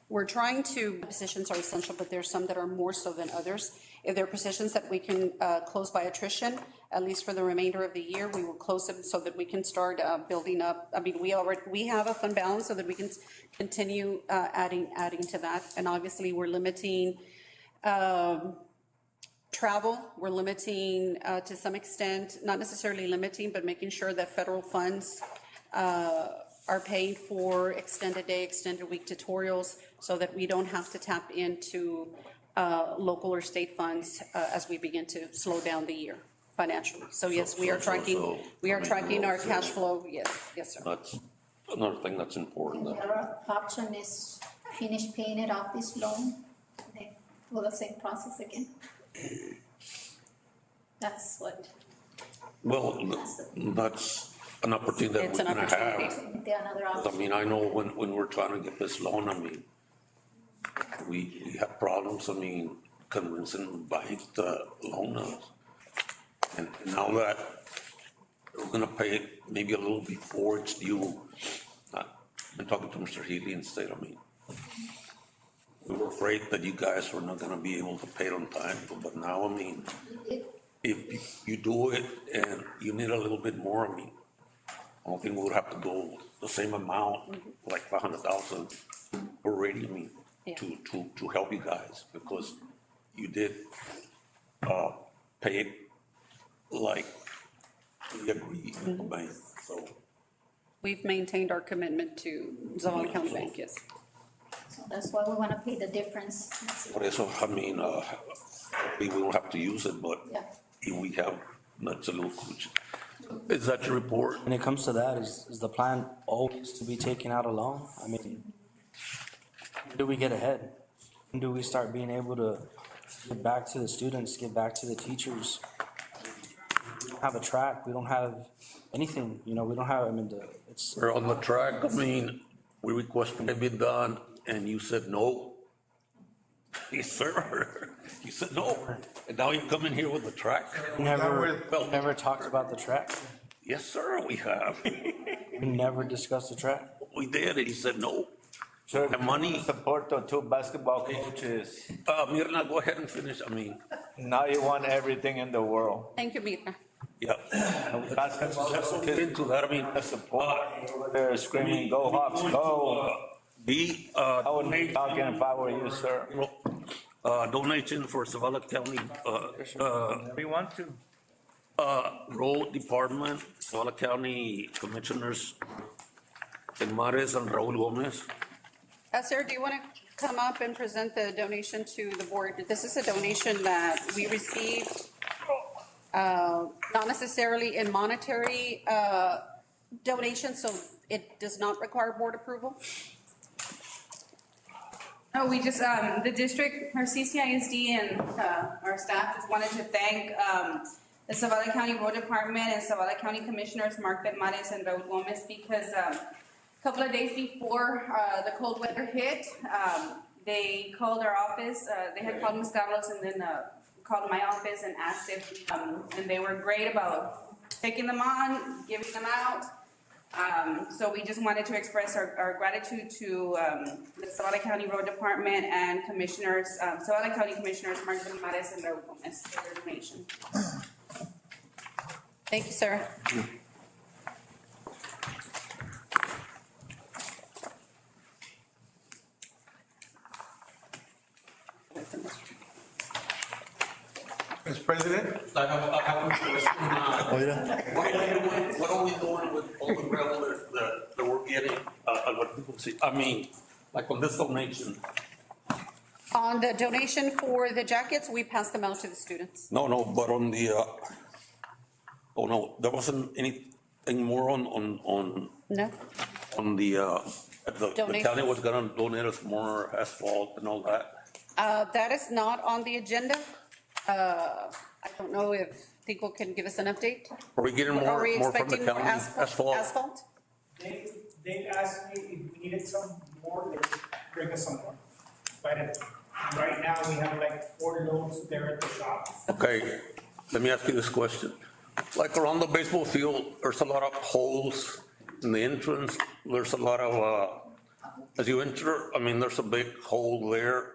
we're trying to, positions are essential, but there's some that are more so than others. If there are positions that we can close by attrition, at least for the remainder of the year, we will close them so that we can start building up. I mean, we have a fund balance so that we can continue adding to that. And obviously, we're limiting travel. We're limiting to some extent, not necessarily limiting, but making sure that federal funds are paying for extended day, extended week tutorials so that we don't have to tap into local or state funds as we begin to slow down the year financially. So yes, we are tracking our cash flow. Yes, sir. That's another thing that's important. The other option is finish paying it off this loan, then do the same process again. That's what. Well, that's an opportunity that It's we're an gonna opportunity. have. Another I option. mean, I know when we're trying to get this loan, I mean, we have problems, I mean, convincing banks to loan us. And now that we're gonna pay it maybe a little before it's due, I've been talking to Mr. Healy and said, I mean, we were afraid that you guys were not gonna be able to pay it on time, but now, I mean, if you do it and you need a little bit more, I mean, I don't think we would have to go the same amount, like 500,000 already, I mean, to help you guys, because you did, pay it like we agreed with the bank, so. We've maintained our commitment to Zavala County Bank, yes. So that's why we want to pay the difference. Por eso, I mean, we won't have to use it, but Yeah. if we have, that's a little crucial. Is that your report? When it comes to that, is the plan always to be taking out a loan? I mean, when do we get ahead? When do we start being able to give back to the students, give back to the teachers? We don't have a track, we don't have anything, you know, we don't have, I mean, it's. We're on the track, I mean, we requested it be done, and you said no. Yes, sir. You said no, and now you're coming here with the track? Never talked about the track. Yes, sir, we have. We never discussed the track. We did, and he said no. Sir, The money, support the two basketball coaches. Mirna, go ahead and finish, I mean, Now you want everything in the world. Thank you, Mira. yeah. Let's Get into that, I mean, support. They're screaming, go Hawks, go. I wouldn't be talking if I were you, sir. donation for Zavala County, We want to. Road Department, Zavala County Commissioners, Mares and Raul Gomez. Sir, do you want to come up and present the donation to the board? This is a donation that we received, not necessarily in monetary donation, so it does not require board approval. No, we just, the district, our CCISD and our staff just wanted to thank the Zavala County Road Department and Zavala County Commissioners Mark Mares and Raul Gomez, because a couple of days before the cold weather hit, they called our office. They had called Ms. Carlos and then called my office and asked if, and they were great about taking them on, giving them out. So we just wanted to express our gratitude to the Zavala County Road Department and Commissioners, Zavala County Commissioners Mark Benitez and Raul Gomez for their donation. Thank you, sir. Mr. President? I have a question. What are we doing with all the gravel that we're getting, what people see? I mean, like on this donation? On the donation for the jackets, we pass them out to the students. No, but on the, oh no, there wasn't anything more on No? the county was gonna donate us more asphalt and all that. That is not on the agenda. I don't know if Tico can give us an update. Are we getting Are we more from the expecting more county asphalt? asphalt? They asked me if we needed some more, they would bring us some more. But right now, we have like 4 loads there at the shop. Okay, let me ask you this question. Like around the baseball field, there's a lot of holes in the entrance. There's a lot of, as you enter, I mean, there's a big hole there.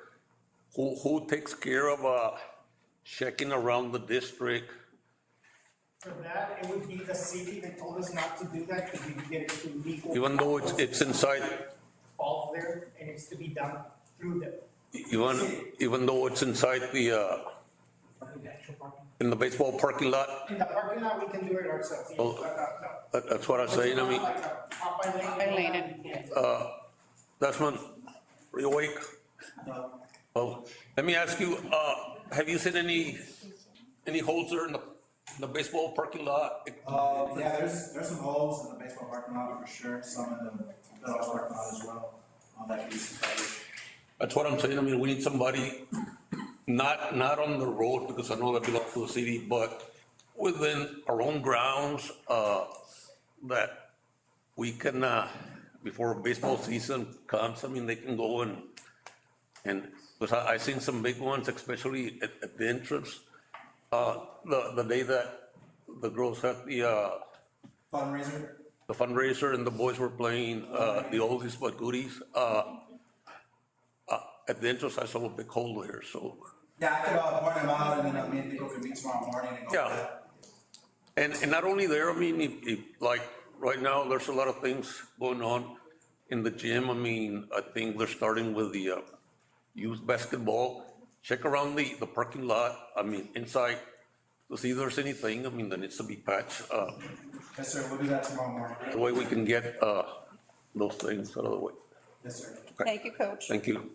Who takes care of, checking around the district? For that, it would be the city. They told us not to do that because we could get it to legal. Even though it's inside, Fall there, and it's to be done through the. even though it's inside the, in the baseball parking lot? In the parking lot, we can do it ourselves. Oh, that's what I'm saying, I mean, Popeye Lane. that's when, are you awake? Oh, let me ask you, have you seen any holes there in the baseball parking lot? Yeah, there's some holes in the baseball parking lot for sure, some in the middle parking lot as well, on that piece of coverage. That's what I'm saying, I mean, we need somebody, not on the road, because I know that belongs to the city, but within our own grounds, that we can, before baseball season comes, I mean, they can go and, because I've seen some big ones, especially at the entrance. The day that the girls had the fundraiser and the boys were playing, the oldies but goodies, at the entrance, I saw a big hole there, so. Yeah, I could point them out, and then me and Nico could meet tomorrow morning and go over that. And not only there, I mean, like, right now, there's a lot of things going on in the gym. I mean, I think they're starting with the youth basketball. Check around the parking lot, I mean, inside, to see if there's anything, I mean, that needs to be patched. Yes, sir, we'll do that tomorrow morning. The way we can get those things out of the way. Yes, sir. Okay. Thank you, Coach. Thank you.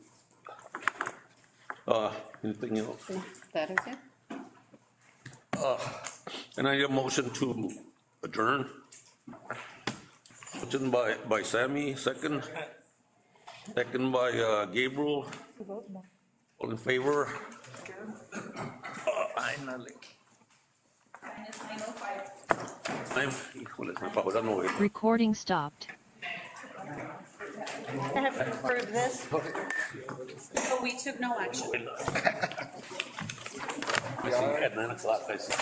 Anything else? No, that is it. And I need a motion to adjourn. Motion by Sammy, second. Second by Gabriel. All in favor? Finally. Recording stopped. I have to approve this. So we took no action. I see at 9 o'clock, I see.